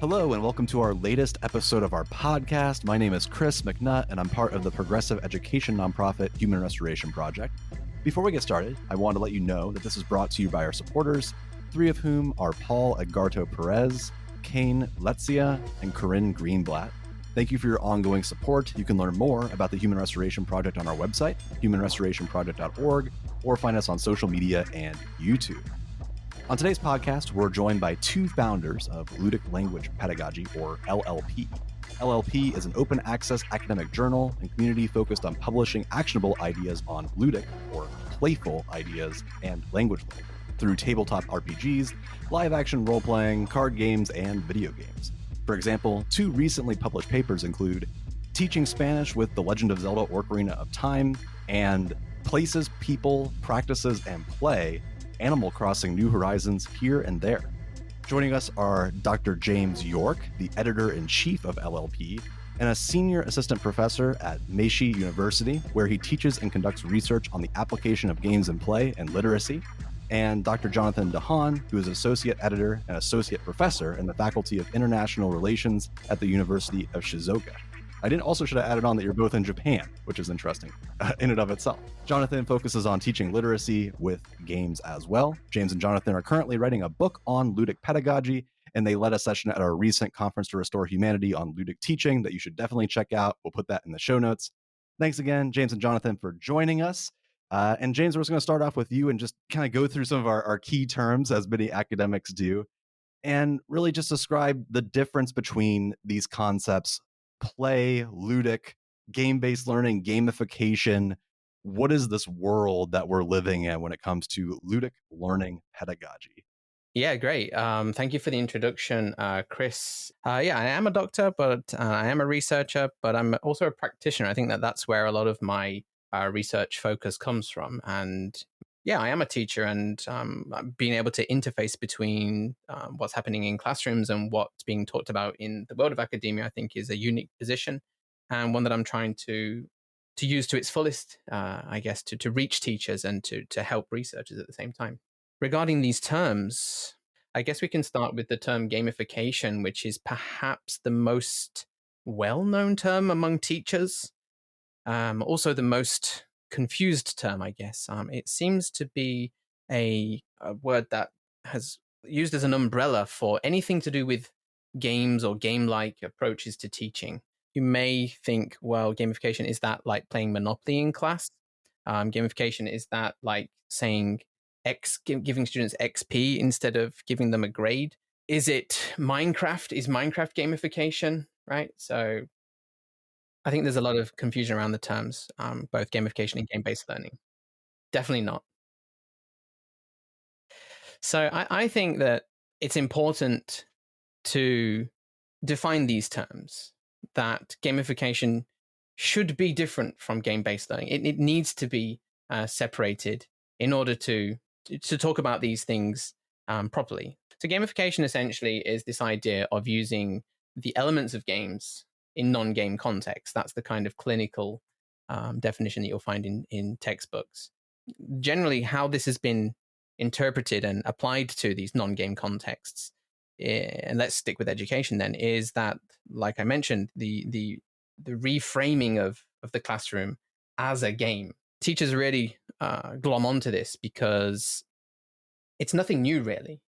Hello, and welcome to our latest episode of our podcast. My name is Chris McNutt, and I'm part of the progressive education nonprofit Human Restoration Project. Before we get started, I want to let you know that this is brought to you by our supporters, three of whom are Paul Edgarto Perez, Kane Letzia, and Corinne Greenblatt. Thank you for your ongoing support. You can learn more about the Human Restoration Project on our website, humanrestorationproject.org, or find us on social media and YouTube. On today's podcast, we're joined by two founders of Ludic Language Pedagogy, or LLP. LLP is an open access academic journal and community focused on publishing actionable ideas on ludic, or playful ideas, and language learning through tabletop RPGs, live action role playing, card games, and video games. For example, two recently published papers include Teaching Spanish with the Legend of Zelda Ocarina of Time and Places, People, Practices, and Play, Animal Crossing New Horizons Here and There. Joining us are Dr. James York, the editor-in-chief of LLP, and a senior assistant professor at Meiji University, where he teaches and conducts research on the application of games in play and literacy, and Dr. Jonathan deHaan, who is associate editor and associate professor in the Faculty of International Relations at the University of Shizuoka. I also should have added on that you're both in Japan, which is interesting in and of itself. Jonathan focuses on teaching literacy with games as well. James and Jonathan are currently writing a book on ludic pedagogy, and they led a session at our recent Conference to Restore Humanity on ludic teaching that you should definitely check out. We'll put that in the show notes. Thanks again, James and Jonathan, for joining us. And James, we're just going to start off with you and just kind of go through some of our key terms, as many academics do, and really just describe the difference between these concepts: play, ludic, game-based learning, gamification. What is this world that we're living in when it comes to ludic learning pedagogy? Yeah, great. Thank you for the introduction, Chris. Yeah, I am a doctor, but I am a researcher, but I'm also a practitioner. I think that's where a lot of my research focus comes from. And yeah, I am a teacher, and being able to interface between what's happening in classrooms and what's being talked about in the world of academia, I think is a unique position, and one that I'm trying to use to its fullest, I guess, to reach teachers and to help researchers at the same time. Regarding these terms, I guess we can start with the term gamification, which is perhaps the most well-known term among teachers. Also the most confused term, I guess. It seems to be a word that has used as an umbrella for anything to do with games or game-like approaches to teaching. You may think, well, gamification, is that like playing Monopoly in class? Gamification, is that like saying giving students XP instead of giving them a grade? Is it Minecraft? Is Minecraft gamification, right? So I think there's a lot of confusion around the terms, both gamification and game-based learning. Definitely not. So I think that it's important to define these terms, that gamification should be different from game-based learning. It needs to be separated in order to talk about these things properly. So gamification essentially is this idea of using the elements of games in non-game context. That's the kind of clinical definition that you'll find in textbooks. Generally, how this has been interpreted and applied to these non-game contexts, and let's stick with education then, is that, like I mentioned, the reframing of the classroom as a game. Teachers really glom onto this because it's nothing new, really.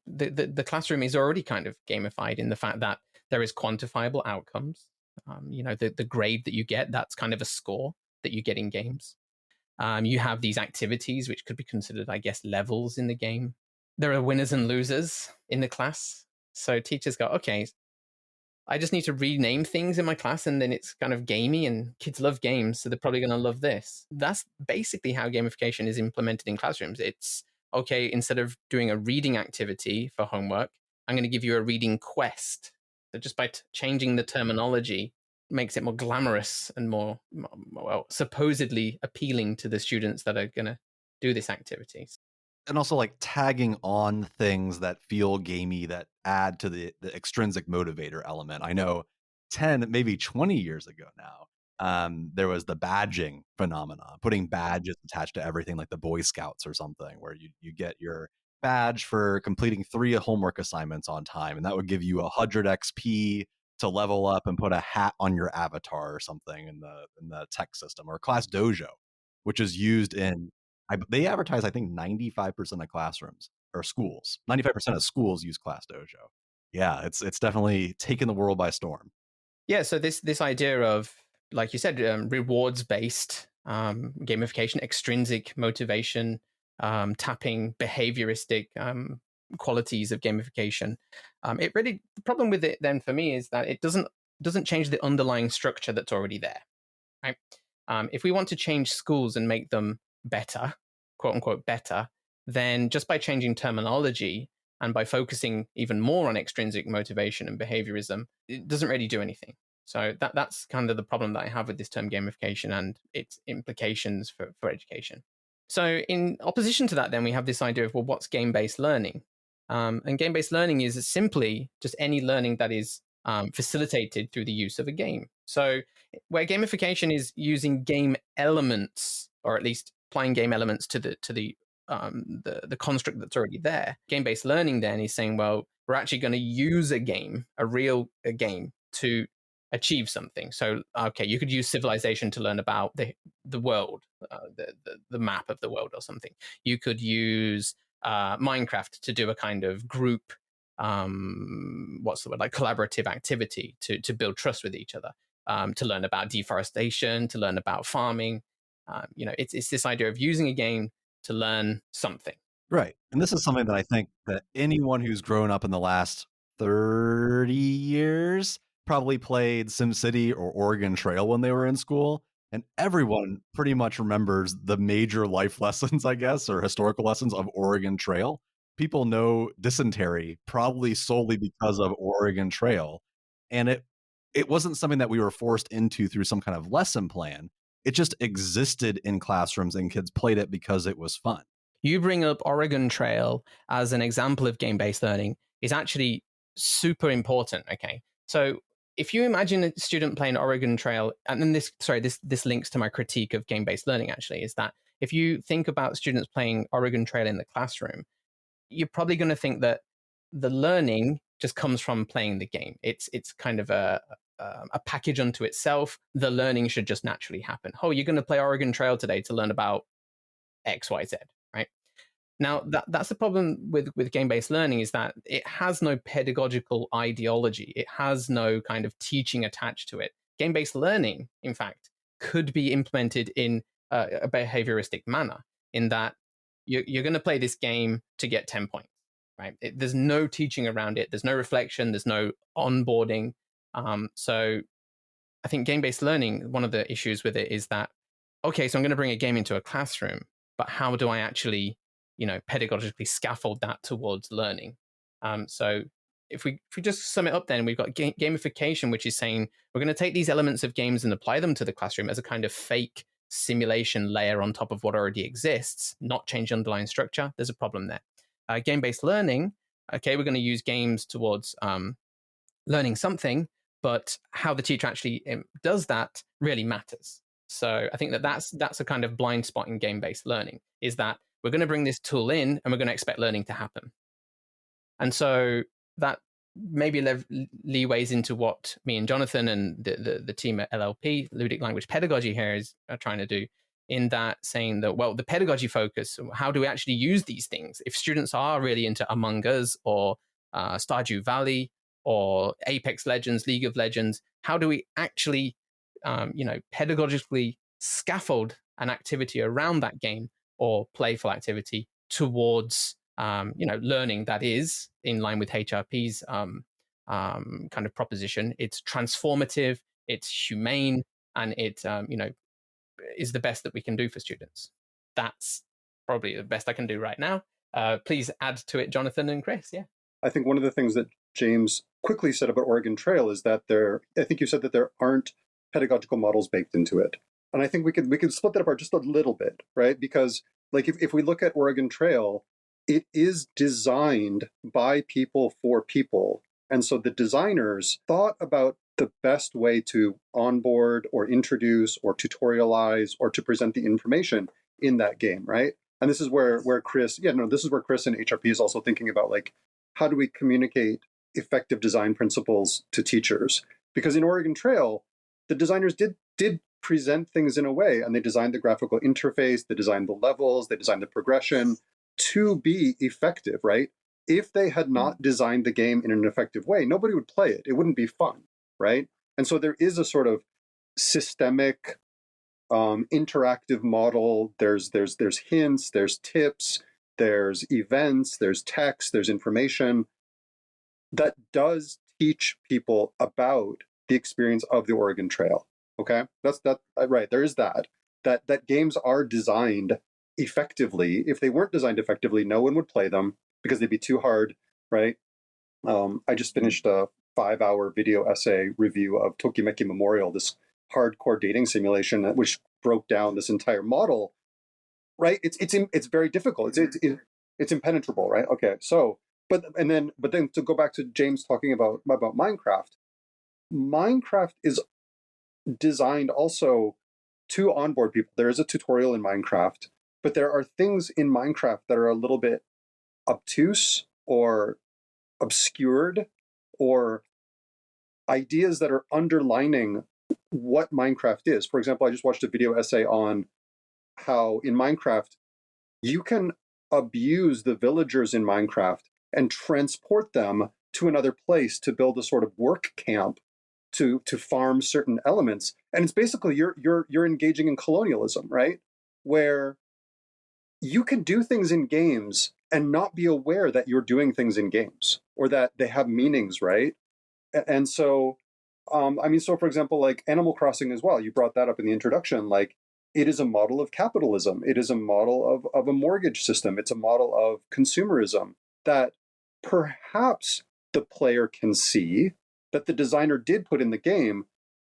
The classroom is already kind of gamified in the fact that there is quantifiable outcomes. The grade that you get, that's kind of a score that you get in games. You have these activities, which could be considered, I guess, levels in the game. There are winners and losers in the class. So teachers go, okay, I just need to rename things in my class, and then it's kind of gamey, and kids love games, so they're probably going to love this. That's basically how gamification is implemented in classrooms. It's, okay, instead of doing a reading activity for homework, I'm going to give you a reading quest. So just by changing the terminology, makes it more glamorous and more, well, supposedly appealing to the students that are going to do this activity. And also like tagging on things that feel gamey, that add to the extrinsic motivator element. I know 10, maybe 20 years ago now, there was the badging phenomena, putting badges attached to everything, like the Boy Scouts or something, where you get your badge for completing 3 homework assignments on time, and that would give you 100 XP to level up and put a hat on your avatar or something in the tech system. Or class dojo, which is used in they advertise, I think, 95% of classrooms or schools. 95% of schools use class dojo. Yeah, it's definitely taken the world by storm. Yeah, so this idea of, like you said, rewards based gamification, extrinsic motivation, tapping behavioristic qualities of gamification. It really, the problem with it then for me is that it doesn't change the underlying structure that's already there. Right? If we want to change schools and make them better, quote unquote better, then just by changing terminology and by focusing even more on extrinsic motivation and behaviorism, it doesn't really do anything. So that's kind of the problem that I have with this term gamification and its implications for education. So in opposition to that, then we have this idea of, well, what's game-based learning? And game-based learning is simply just any learning that is facilitated through the use of a game. So where gamification is using game elements, or at least applying game elements to the construct that's already there, game-based learning then is saying, well, we're actually going to use a game, a real game, to achieve something. So, okay, you could use civilization to learn about the world, the map of the world or something. You could use Minecraft to do a kind of group, what's the word, like collaborative activity to build trust with each other, to learn about deforestation, to learn about farming. It's this idea of using a game to learn something. Right. And this is something that I think that anyone who's grown up in the last 30 years probably played SimCity or Oregon Trail when they were in school. And everyone pretty much remembers the major life lessons, I guess, or historical lessons of Oregon Trail. People know dysentery probably solely because of Oregon Trail. And it wasn't something that we were forced into through some kind of lesson plan. It just existed in classrooms and kids played it because it was fun. You bring up Oregon Trail as an example of game-based learning is actually super important. Okay, so if you imagine a student playing Oregon Trail, and then this links to my critique of game-based learning. Actually, is that if you think about students playing Oregon Trail in the classroom, you're probably going to think that the learning just comes from playing the game. It's kind of a package unto itself. The learning should just naturally happen. Oh, you're going to play Oregon Trail today to learn about X, Y, Z. Right? Now, that's the problem with game-based learning, is that it has no pedagogical ideology. It has no kind of teaching attached to it. Game-based learning, in fact, could be implemented in a behavioristic manner, in that you're going to play this game to get 10 points, right? There's no teaching around it. There's no reflection. There's no onboarding. So I think game-based learning, one of the issues with it is that, okay, so I'm going to bring a game into a classroom, but how do I actually, pedagogically scaffold that towards learning? So if we just sum it up, then we've got gamification, which is saying we're going to take these elements of games and apply them to the classroom as a kind of fake simulation layer on top of what already exists, not change underlying structure. There's a problem there. Game-based learning, okay, we're going to use games towards learning something, but how the teacher actually does that really matters. So I think that's a kind of blind spot in game-based learning, is that we're going to bring this tool in and we're going to expect learning to happen. And so that maybe leeways into what me and Jonathan and the team at LLP, Ludic Language Pedagogy here, are trying to do, in that saying that, well, the pedagogy focus, how do we actually use these things? If students are really into Among Us or Stardew Valley or Apex Legends, League of Legends, how do we actually pedagogically scaffold an activity around that game or playful activity towards learning that is in line with HRP's kind of proposition? It's transformative, it's humane, and it is the best that we can do for students. That's probably the best I can do right now. Please add to it, Jonathan and Chris. Yeah, I think one of the things that James quickly said about Oregon Trail is that I think you said that there aren't pedagogical models baked into it. And I think we could split that apart just a little bit, right? Because like if we look at Oregon Trail, it is designed by people for people. And so the designers thought about the best way to onboard or introduce or tutorialize or to present the information in that game, right? And this is where Chris, this is where Chris and HRP is also thinking about, like, how do we communicate effective design principles to teachers? Because in Oregon Trail, the designers did present things in a way, and they designed the graphical interface, they designed the levels, they designed the progression to be effective, right? If they had not designed the game in an effective way, nobody would play it. It wouldn't be fun, right? And so there is a sort of systemic, interactive model. There's hints, there's tips, there's events, there's text, there's information that does teach people about the experience of the Oregon Trail. Okay, that's right. There is that games are designed effectively. If they weren't designed effectively, no one would play them because they'd be too hard, right? I just finished a 5-hour video essay review of Tokimeki Memorial, this hardcore dating simulation which broke down this entire model, right? It's very difficult. It's impenetrable, right? Okay, so but then to go back to James talking about Minecraft. Minecraft is designed also to onboard people. There is a tutorial in Minecraft, but there are things in Minecraft that are a little bit obtuse or obscured, or ideas that are underlining what Minecraft is. For example, I just watched a video essay on how in Minecraft you can abuse the villagers in Minecraft and transport them to another place to build a sort of work camp to farm certain elements. And it's basically you're engaging in colonialism, right? Where you can do things in games and not be aware that you're doing things in games or that they have meanings, right? And so, so for example, like Animal Crossing as well, you brought that up in the introduction, like it is a model of capitalism. It is a model of a mortgage system. It's a model of consumerism that perhaps the player can see that the designer did put in the game,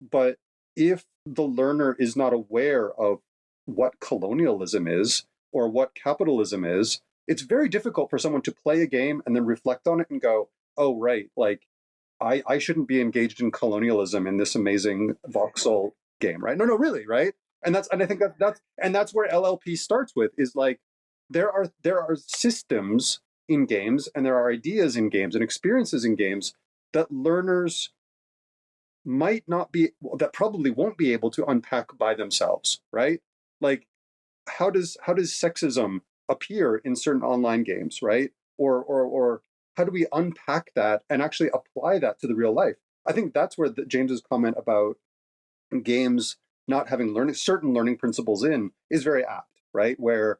but if the learner is not aware of what colonialism is or what capitalism is, it's very difficult for someone to play a game and then reflect on it and go, oh, right, like I shouldn't be engaged in colonialism in this amazing voxel game, right? No, really, right? And I think that's where LLP starts with, is like there are systems in games and there are ideas in games and experiences in games that learners might not be, that probably won't be able to unpack by themselves, right? Like how does sexism appear in certain online games, right? Or how do we unpack that and actually apply that to the real life? I think that's where James's comment about games not having certain learning principles in is very apt, right? Where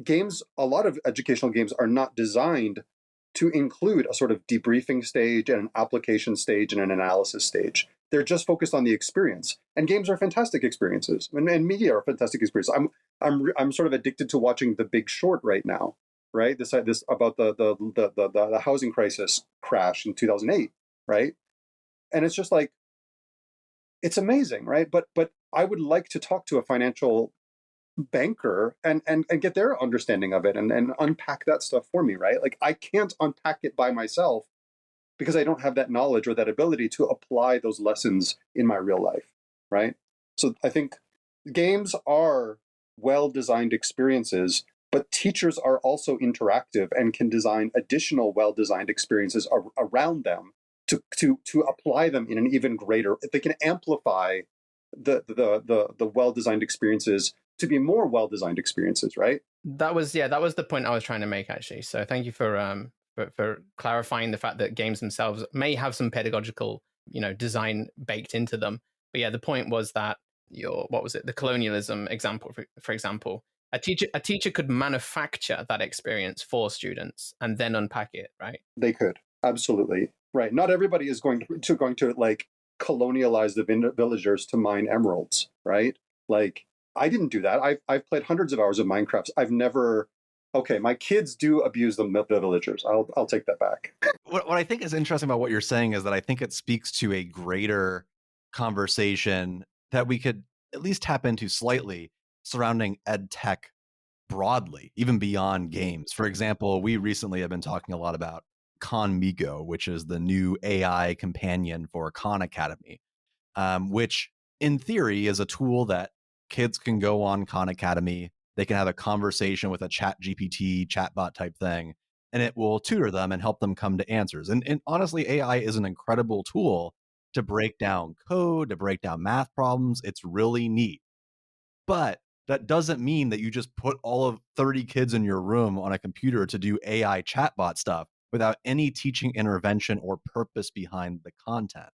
games, a lot of educational games are not designed to include a sort of debriefing stage and an application stage and an analysis stage. They're just focused on the experience. And games are fantastic experiences, and media are fantastic experiences. I'm sort of addicted to watching The Big Short right now, right? This about the housing crisis crash in 2008, right? And it's just like, it's amazing, right? But I would like to talk to a financial banker and get their understanding of it and unpack that stuff for me, right? Like I can't unpack it by myself because I don't have that knowledge or that ability to apply those lessons in my real life, right? So I think games are well-designed experiences, but teachers are also interactive and can design additional well-designed experiences around them to apply them in an even greater, they can amplify the well-designed experiences to be more well-designed experiences, right? That was the point I was trying to make, actually. So thank you for clarifying the fact that games themselves may have some pedagogical, design baked into them. But yeah, the point was that the colonialism example, for example, a teacher could manufacture that experience for students and then unpack it, right? They could, absolutely, right. Not everybody is going to like colonialize the villagers to mine emeralds, right? Like I didn't do that. I've played hundreds of hours of Minecraft. I've never. Okay, my kids do abuse the villagers. I'll take that back. What I think is interesting about what you're saying is that I think it speaks to a greater conversation that we could at least tap into slightly surrounding ed tech broadly, even beyond games. For example, we recently have been talking a lot about Khanmigo, which is the new AI companion for Khan Academy, which in theory is a tool that kids can go on Khan Academy, They can have a conversation with a chat GPT, chatbot type thing, and it will tutor them and help them come to answers. And honestly, AI is an incredible tool to break down code, to break down math problems. It's really neat. But that doesn't mean that you just put all of 30 kids in your room on a computer to do AI chatbot stuff without any teaching intervention or purpose behind the content.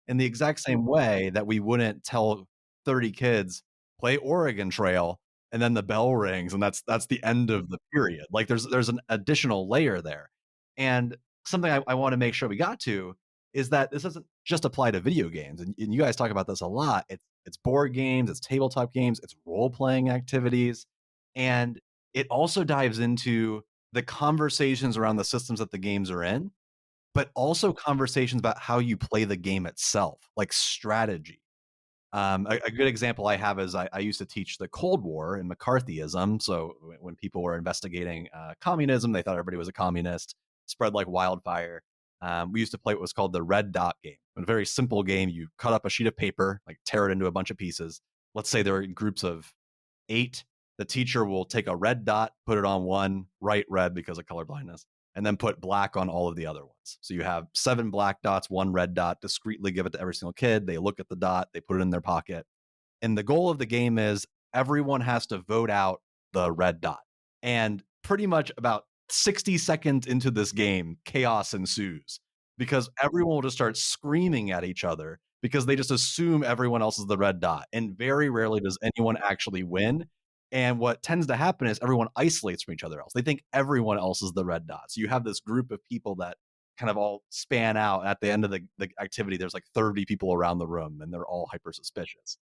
In the exact same way that we wouldn't tell 30 kids, play Oregon Trail, and then the bell rings, and that's the end of the period. Like there's an additional layer there. And something I want to make sure we got to is that this doesn't just apply to video games. And you guys talk about this a lot. It's board games, it's tabletop games, it's role-playing activities. And it also dives into the conversations around the systems that the games are in, but also conversations about how you play the game itself, like strategy. A good example I have is I used to teach the Cold War and McCarthyism. So when people were investigating communism, they thought everybody was a communist, spread like wildfire. We used to play what was called the red dot game. A very simple game. You cut up a sheet of paper, like tear it into a bunch of pieces. Let's say there are groups of 8. The teacher will take a red dot, put it on one, write red because of color blindness, and then put black on all of the other ones. So you have 7 black dots, 1 red dot, discreetly give it to every single kid. They look at the dot, they put it in their pocket. And the goal of the game is everyone has to vote out the red dot. And pretty much about 60 seconds into this game, chaos ensues because everyone will just start screaming at each other because they just assume everyone else is the red dot. And very rarely does anyone actually win. And what tends to happen is everyone isolates from each other else. They think everyone else is the red dot. So you have this group of people that kind of all span out. At the end of the activity, there's like 30 people around the room and they're all hyper suspicious.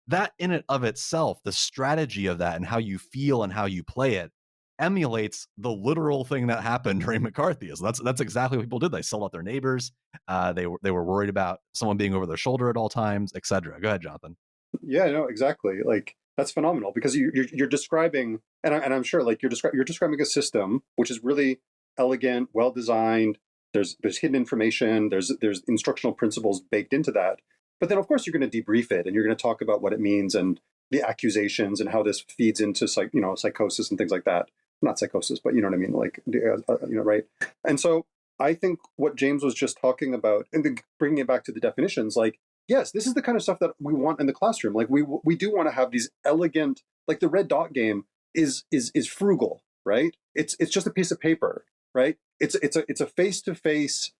That in and of itself, the strategy of that and how you feel and how you play it emulates the literal thing that happened during McCarthyism. That's exactly what people did. They sold out their neighbors. They were worried about someone being over their shoulder at all times, etc. Go ahead, Jonathan. Yeah, no, exactly. Like that's phenomenal because you're describing, and I'm sure like you're describing a system which is really elegant, well designed. There's hidden information. There's instructional principles baked into that. But then of course you're going to debrief it and you're going to talk about what it means and the accusations and how this feeds into psychosis and things like that. Not psychosis, but you know what I mean, like right. And so I think what James was just talking about, and then bringing it back to the definitions, like yes, this is the kind of stuff that we want in the classroom. Like we do want to have these elegant, like the red dot game is frugal, right? It's just a piece of paper, right? It's a face-to-face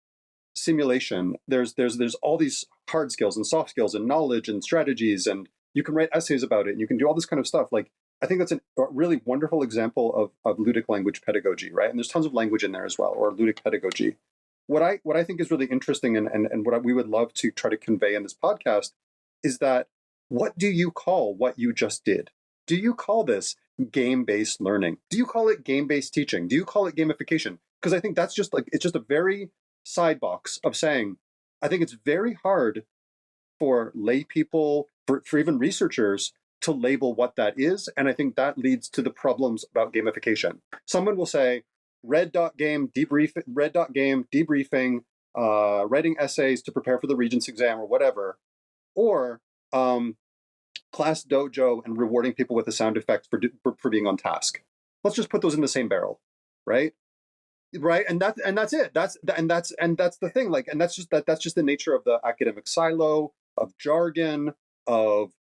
simulation. There's all these hard skills and soft skills and knowledge and strategies, and you can write essays about it and you can do all this kind of stuff. Like I think that's a really wonderful example of ludic language pedagogy, right? And there's tons of language in there as well, or ludic pedagogy. What I think is really interesting and what we would love to try to convey in this podcast is that what do you call what you just did? Do you call this game-based learning? Do you call it game-based teaching? Do you call it gamification? Because I think that's just like, it's just a very side box of saying, I think it's very hard for lay people, for even researchers to label what that is. And I think that leads to the problems about gamification. Someone will say, red dot game, debriefing, writing essays to prepare for the Regents exam or whatever, or class dojo and rewarding people with the sound effects for being on task. Let's just put those in the same barrel, right? Right, and that's it. That's the thing. Like, and that's just the nature of the academic silo, of jargon, of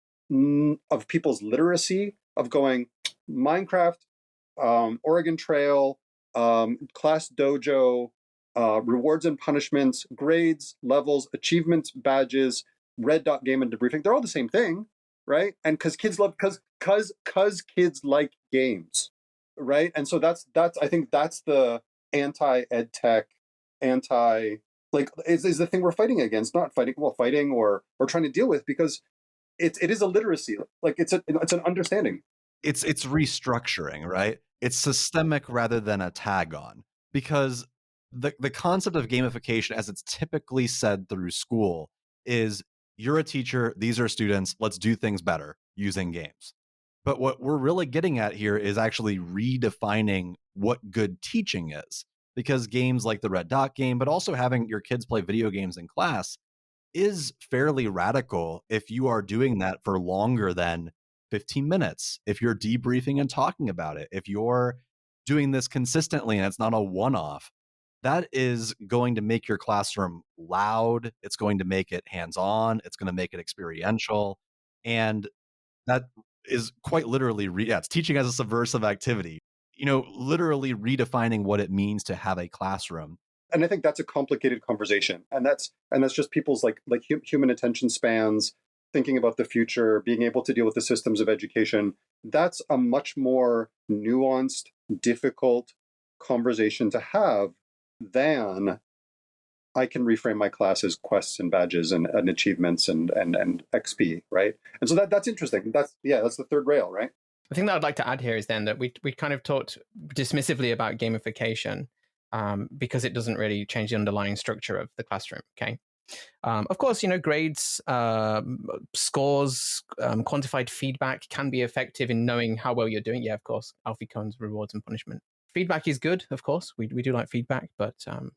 people's literacy, of going Minecraft, Oregon Trail, class dojo, rewards and punishments, grades, levels, achievements, badges, red dot game, and debriefing. They're all the same thing, right? And because kids kids like games, right? And so that's I think that's the anti-ed tech, is the thing we're fighting against, not fighting or trying to deal with, because it is a literacy, like it's an understanding. It's restructuring, right? It's systemic rather than a tag on, because the concept of gamification, as it's typically said through school, is you're a teacher, these are students, let's do things better using games. But what we're really getting at here is actually redefining what good teaching is, because games like the red dot game, but also having your kids play video games in class, is fairly radical if you are doing that for longer than 15 minutes, if you're debriefing and talking about it, if you're doing this consistently and it's not a one-off, that is going to make your classroom loud. It's going to make it hands-on. It's going to make it experiential. And that is quite literally, it's teaching as a subversive activity, literally redefining what it means to have a classroom. And I think that's a complicated conversation. And that's just people's like human attention spans, thinking about the future, being able to deal with the systems of education. That's a much more nuanced, difficult conversation to have than I can reframe my class as quests and badges and achievements and XP, right? And so that's interesting. That's the third rail, right? The thing that I'd like to add here is then that we kind of talked dismissively about gamification because it doesn't really change the underlying structure of the classroom. Okay. Of course, grades, scores, quantified feedback can be effective in knowing how well you're doing. Yeah, of course, Alfie Kohn's rewards and punishment. Feedback is good, of course. We do like feedback, but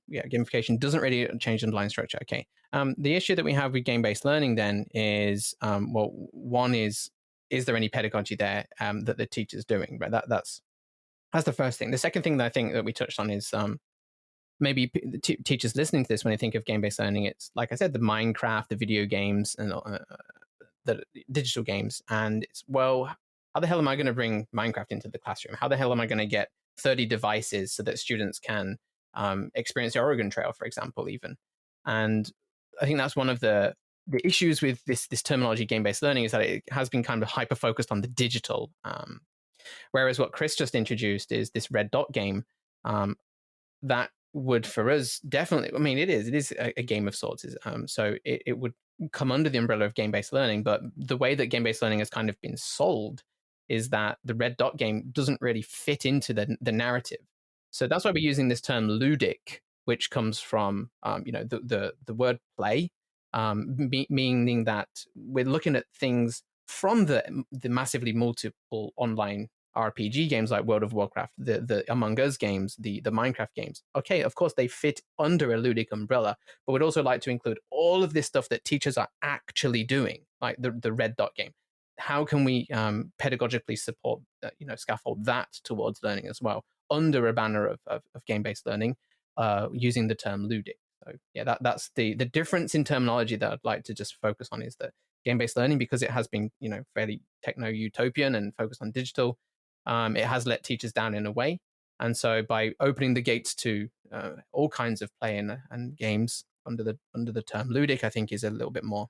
gamification doesn't really change the underlying structure. Okay. The issue that we have with game-based learning then is, one is there any pedagogy there that the teacher's doing? Right. That's the first thing. The second thing that I think that we touched on is maybe teachers listening to this, when they think of game-based learning, it's like I said, the Minecraft, the video games, and the digital games. And it's, well, how the hell am I going to bring Minecraft into the classroom? How the hell am I going to get 30 devices so that students can experience the Oregon Trail, for example, even? And I think that's one of the issues with this terminology, game-based learning, is that it has been kind of hyper-focused on the digital. Whereas what Chris just introduced is this red dot game that would, for us, definitely, I mean, it is a game of sorts. So it would come under the umbrella of game-based learning. But the way that game-based learning has kind of been sold is that the red dot game doesn't really fit into the narrative. So that's why we're using this term ludic, which comes from the word play, meaning that we're looking at things from the massively multiple online RPG games like World of Warcraft, the Among Us games, the Minecraft games. Okay, of course they fit under a ludic umbrella, but we'd also like to include all of this stuff that teachers are actually doing, like the red dot game. How can we pedagogically support, scaffold that towards learning as well under a banner of game-based learning, using the term ludic? So yeah, that's the difference in terminology that I'd like to just focus on, is that game-based learning, because it has been fairly techno-utopian and focused on digital, it has let teachers down in a way. And so by opening the gates to all kinds of play and games under the term ludic, I think is a little bit more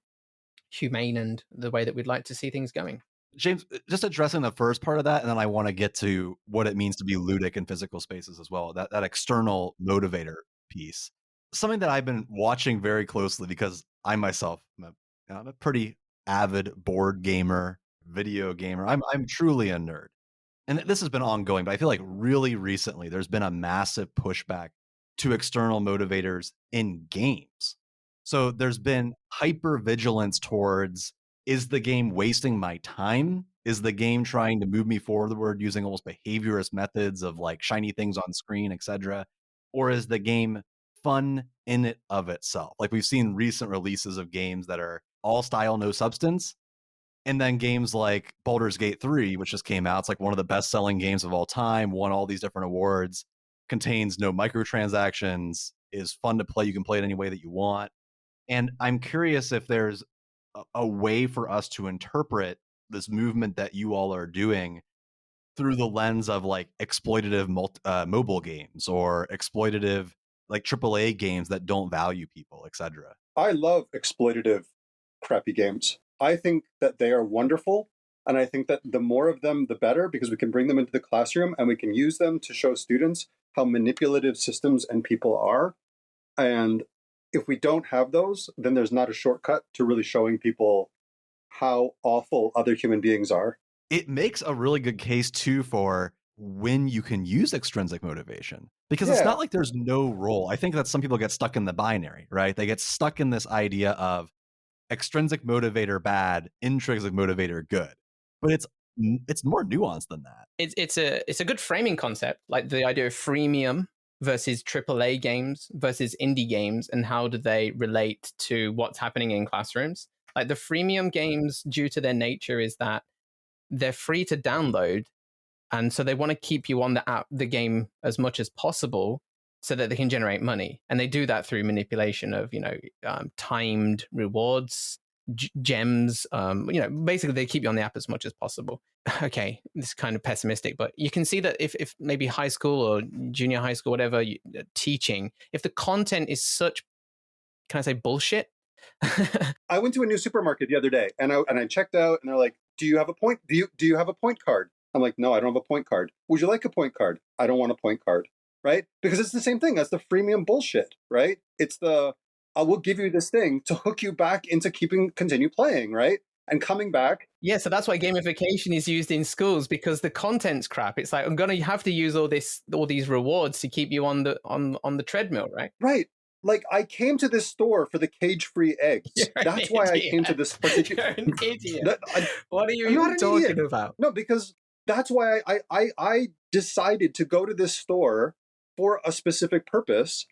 humane and the way that we'd like to see things going. James, just addressing the first part of that, and then I want to get to what it means to be ludic in physical spaces as well, that external motivator piece. Something that I've been watching very closely, because I myself I'm a pretty avid board gamer, video gamer. I'm truly a nerd. And this has been ongoing, but I feel like really recently there's been a massive pushback to external motivators in games. So there's been hyper vigilance towards, is the game wasting my time? Is the game trying to move me forward using almost behaviorist methods of like shiny things on screen, etc.? Or is the game fun in it of itself? Like we've seen recent releases of games that are all style, no substance. And then games like Baldur's Gate 3, which just came out, it's like one of the best-selling games of all time, won all these different awards, contains no microtransactions, is fun to play, you can play it any way that you want. And I'm curious if there's a way for us to interpret this movement that you all are doing through the lens of like exploitative mobile games or exploitative like AAA games that don't value people, etc. I love exploitative crappy games. I think that they are wonderful. And I think that the more of them, the better, because we can bring them into the classroom and we can use them to show students how manipulative systems and people are. And if we don't have those, then there's not a shortcut to really showing people how awful other human beings are. It makes a really good case too for when you can use extrinsic motivation, because it's not like there's no role. I think that some people get stuck in the binary, right? They get stuck in this idea of extrinsic motivator bad, intrinsic motivator good. But it's more nuanced than that. It's a good framing concept, like the idea of freemium versus AAA games versus indie games, and how do they relate to what's happening in classrooms. Like the freemium games, due to their nature, is that they're free to download. And so they want to keep you on the game as much as possible so that they can generate money. And they do that through manipulation of, timed rewards, gems. Basically they keep you on the app as much as possible. Okay, this is kind of pessimistic, but you can see that if maybe high school or junior high school, whatever, teaching, if the content is such, can I say bullshit? I went to a new supermarket the other day and I checked out and they're like, do you have a point? Do you have a point card? I'm like, no, I don't have a point card. Would you like a point card? I don't want a point card, right? Because it's the same thing as the freemium bullshit, right? It's I will give you this thing to hook you back into continue playing, right? And coming back. Yeah, so that's why gamification is used in schools, because the content's crap. It's like, I'm going to have to use all these rewards to keep you on the treadmill, right? Right. Like, I came to this store for the cage-free eggs. That's why I came to this particular. You're an idiot. What are you even talking about? No, because that's why I decided to go to this store for a specific purpose,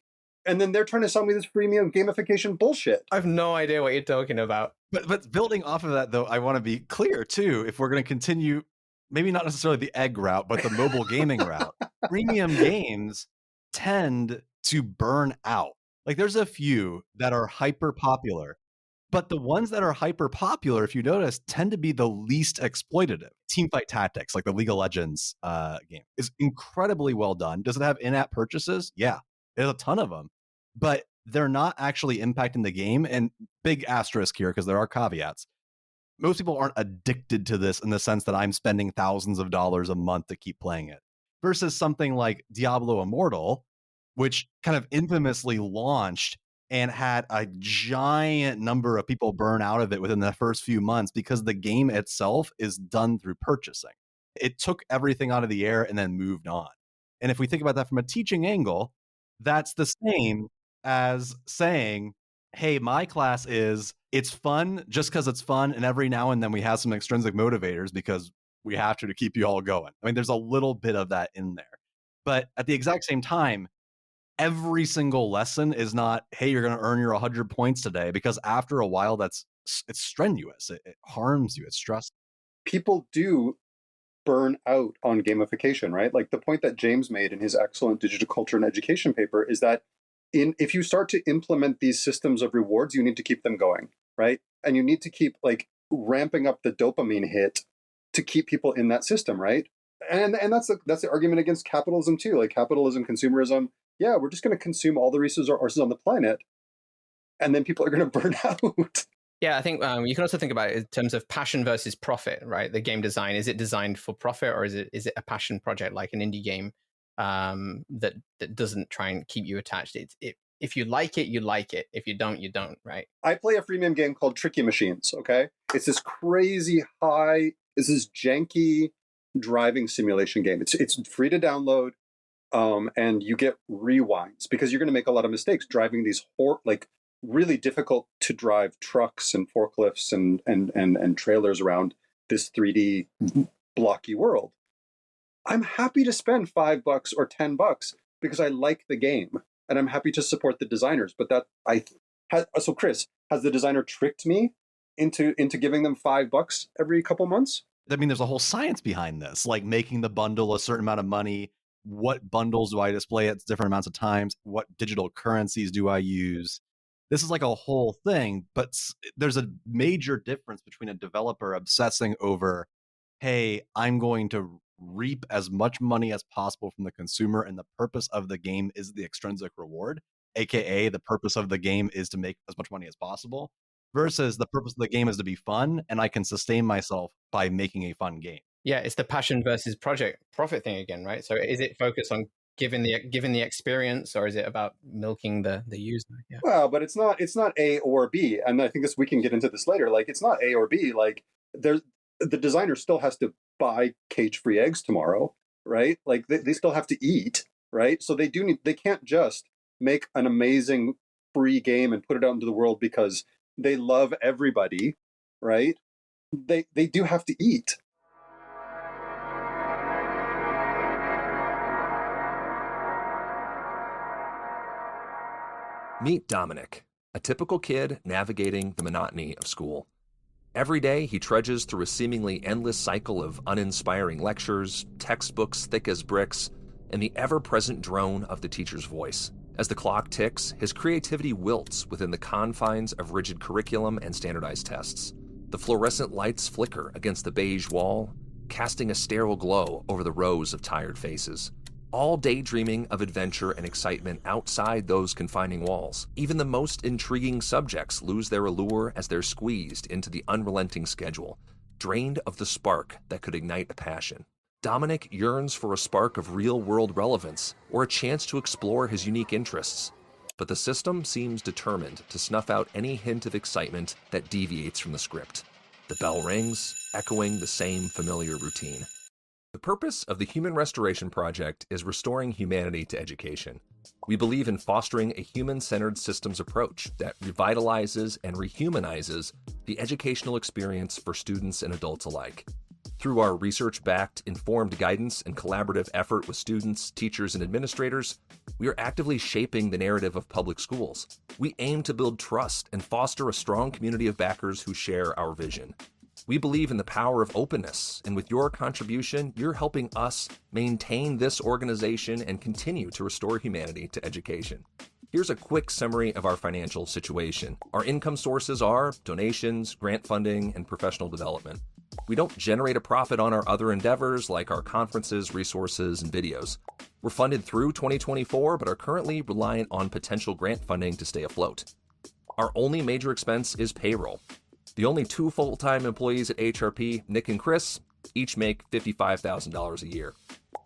and then they're trying to sell me this freemium gamification bullshit. I have no idea what you're talking about. But building off of that, though, I want to be clear too. If we're going to continue, maybe not necessarily the egg route, but the mobile gaming route, premium games tend to burn out. Like, there's a few that are hyper popular, but the ones that are hyper popular, if you notice, tend to be the least exploitative. Teamfight Tactics, like the League of Legends game, is incredibly well done. Does it have in-app purchases? Yeah, there's a ton of them, but they're not actually impacting the game. And big asterisk here, because there are caveats. Most people aren't addicted to this in the sense that I'm spending thousands of dollars a month to keep playing it, versus something like Diablo Immortal, which kind of infamously launched and had a giant number of people burn out of it within the first few months because the game itself is done through purchasing. It took everything out of the air and then moved on. And if we think about that from a teaching angle, that's the same as saying, hey, my class it's fun just because it's fun, and every now and then we have some extrinsic motivators because we have to keep you all going. I mean, there's a little bit of that in there. But at the exact same time, every single lesson is not, hey, you're going to earn your 100 points today, because after a while, it's strenuous. It harms you. It's stressful. People do burn out on gamification, right? Like the point that James made in his excellent digital culture and education paper is that if you start to implement these systems of rewards, you need to keep them going, right? And you need to keep like ramping up the dopamine hit to keep people in that system, right? And that's the argument against capitalism too. Like capitalism, consumerism. Yeah, we're just going to consume all the resources on the planet, and then people are going to burn out. Yeah, I think you can also think about it in terms of passion versus profit, right? The game design, is it designed for profit, or is it a passion project like an indie game that doesn't try and keep you attached? If you like it, you like it. If you don't, you don't, right? I play a freemium game called Tricky Machines, okay? It's this crazy it's this janky driving simulation game. It's free to download. And you get rewinds because you're going to make a lot of mistakes driving these really difficult to drive trucks and forklifts and trailers around this 3D blocky world. I'm happy to spend $5 or $10 because I like the game and I'm happy to support the designers. But so Chris, has the designer tricked me into giving them $5 every couple months? I mean, there's a whole science behind this, like making the bundle a certain amount of money. What bundles do I display at different amounts of times? What digital currencies do I use? This is like a whole thing, but there's a major difference between a developer obsessing over, hey, I'm going to reap as much money as possible from the consumer, and the purpose of the game is the extrinsic reward, aka the purpose of the game is to make as much money as possible, versus the purpose of the game is to be fun, and I can sustain myself by making a fun game. Yeah, it's the passion versus profit thing again, right? So is it focused on giving the experience, or is it about milking the user? Yeah. Well, but it's not A or B, and I think we can get into this later. Like, it's not A or B. Like, the designer still has to buy cage-free eggs tomorrow, right? Like, they still have to eat, right? So they can't just make an amazing free game and put it out into the world because they love everybody, right? They do have to eat. Meet Dominic, a typical kid navigating the monotony of school. Every day, he trudges through a seemingly endless cycle of uninspiring lectures, textbooks thick as bricks, and the ever-present drone of the teacher's voice. As the clock ticks, his creativity wilts within the confines of rigid curriculum and standardized tests. The fluorescent lights flicker against the beige wall, casting a sterile glow over the rows of tired faces. All daydreaming of adventure and excitement outside those confining walls. Even the most intriguing subjects lose their allure as they're squeezed into the unrelenting schedule, drained of the spark that could ignite a passion. Dominic yearns for a spark of real-world relevance or a chance to explore his unique interests. But the system seems determined to snuff out any hint of excitement that deviates from the script. The bell rings, echoing the same familiar routine. The purpose of the Human Restoration Project is restoring humanity to education. We believe in fostering a human-centered systems approach that revitalizes and rehumanizes the educational experience for students and adults alike. Through our research-backed, informed guidance and collaborative effort with students, teachers, and administrators, we are actively shaping the narrative of public schools. We aim to build trust and foster a strong community of backers who share our vision. We believe in the power of openness, and with your contribution, you're helping us maintain this organization and continue to restore humanity to education. Here's a quick summary of our financial situation. Our income sources are donations, grant funding, and professional development. We don't generate a profit on our other endeavors like our conferences, resources, and videos. We're funded through 2024, but are currently reliant on potential grant funding to stay afloat. Our only major expense is payroll. The only two full-time employees at HRP, Nick and Chris, each make $55,000 a year.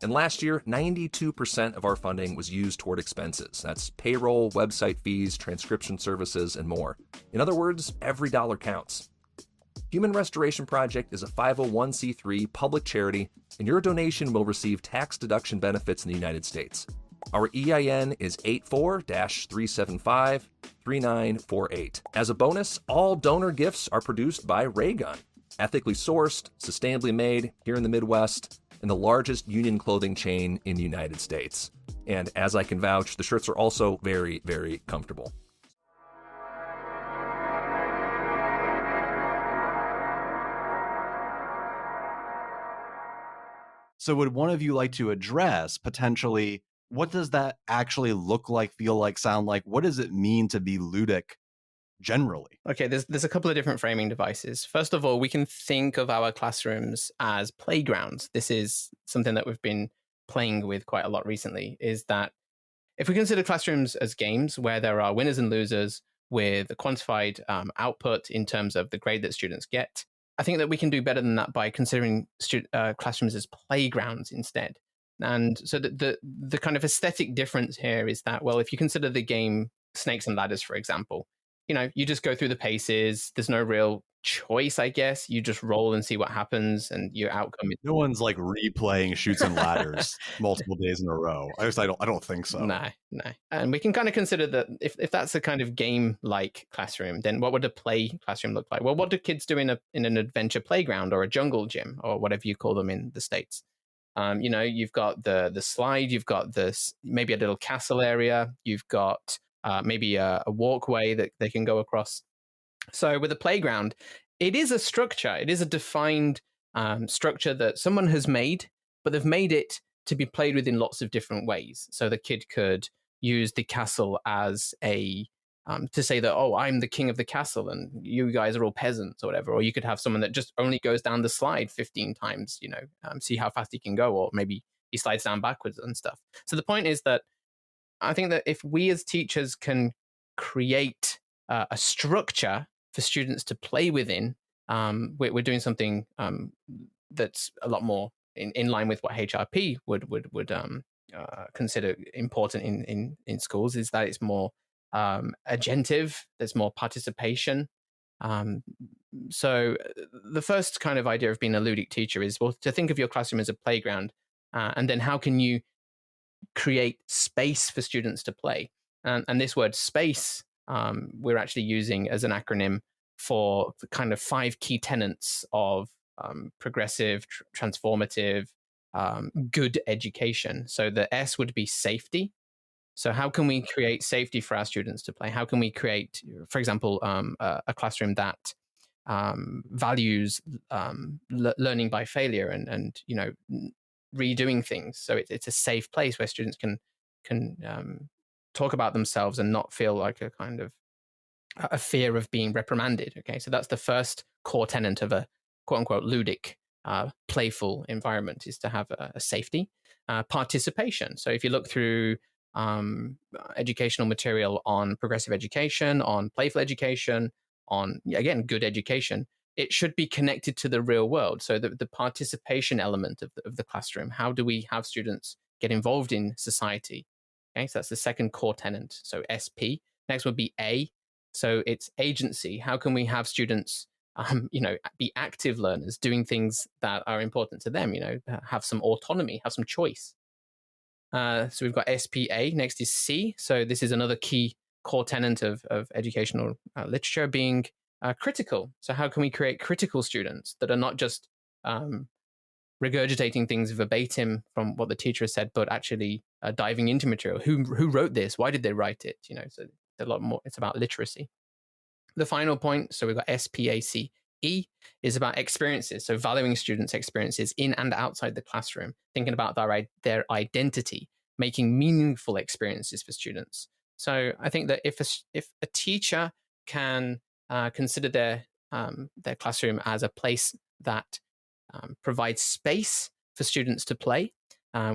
And last year, 92% of our funding was used toward expenses. That's payroll, website fees, transcription services, and more. In other words, every dollar counts. Human Restoration Project is a 501c3 public charity, and your donation will receive tax deduction benefits in the United States. Our EIN is 84-375-3948. As a bonus, all donor gifts are produced by Raygun, ethically sourced, sustainably made here in the Midwest, and the largest union clothing chain in the United States. And as I can vouch, the shirts are also very, very comfortable. So would one of you like to address potentially what does that actually look like, feel like, sound like? What does it mean to be ludic generally? Okay, there's a couple of different framing devices. First of all, we can think of our classrooms as playgrounds. This is something that we've been playing with quite a lot recently, is that if we consider classrooms as games where there are winners and losers with a quantified output in terms of the grade that students get, I think that we can do better than that by considering classrooms as playgrounds instead. And so the kind of aesthetic difference here is that, well, if you consider the game Snakes and Ladders, for example, you just go through the paces. There's no real choice, I guess. You just roll and see what happens, and your outcome. No one's like replaying Shoots and Ladders multiple days in a row. I don't think so. No. And we can kind of consider that if that's a kind of game-like classroom, then what would a play classroom look like? Well, what do kids do in an adventure playground or a jungle gym or whatever you call them in the States? You've got the slide, you've got this maybe a little castle area, you've got maybe a walkway that they can go across. So with a playground, it is a structure. It is a defined structure that someone has made, but they've made it to be played with in lots of different ways. So the kid could use the castle as to say that, oh, I'm the king of the castle and you guys are all peasants or whatever. Or you could have someone that just only goes down the slide 15 times, see how fast he can go, or maybe he slides down backwards and stuff. So the point is that I think that if we as teachers can create a structure for students to play within, we're doing something that's a lot more in line with what HRP would consider important in schools, is that it's more agentive, there's more participation. So the first kind of idea of being a ludic teacher is, well, to think of your classroom as a playground, and then how can you create space for students to play? And this word space, we're actually using as an acronym for the kind of 5 key tenets of progressive, transformative, good education. So the S would be safety. So how can we create safety for our students to play? How can we create, for example, a classroom that values learning by failure and redoing things. So it's a safe place where students can talk about themselves and not feel like a kind of a fear of being reprimanded. Okay, so that's the first core tenet of a quote unquote ludic, playful environment, is to have a safety. Participation. So if you look through educational material on progressive education, on playful education, on, again, good education, it should be connected to the real world. So the participation element of the classroom. How do we have students get involved in society? Okay, so that's the second core tenet. So SP. Next would be A. So it's agency. How can we have students, be active learners, doing things that are important to them? Have some autonomy, have some choice. So we've got SPA. Next is C. So this is another key core tenet of educational literature, being critical. So how can we create critical students that are not just regurgitating things verbatim from what the teacher has said, but actually diving into material? Who wrote this? Why did they write it? So a lot more. It's about literacy. The final point, so we've got SPACE, is about experiences. So valuing students' experiences in and outside the classroom, thinking about their identity, making meaningful experiences for students. So I think that if a teacher can consider their classroom as a place that provides space for students to play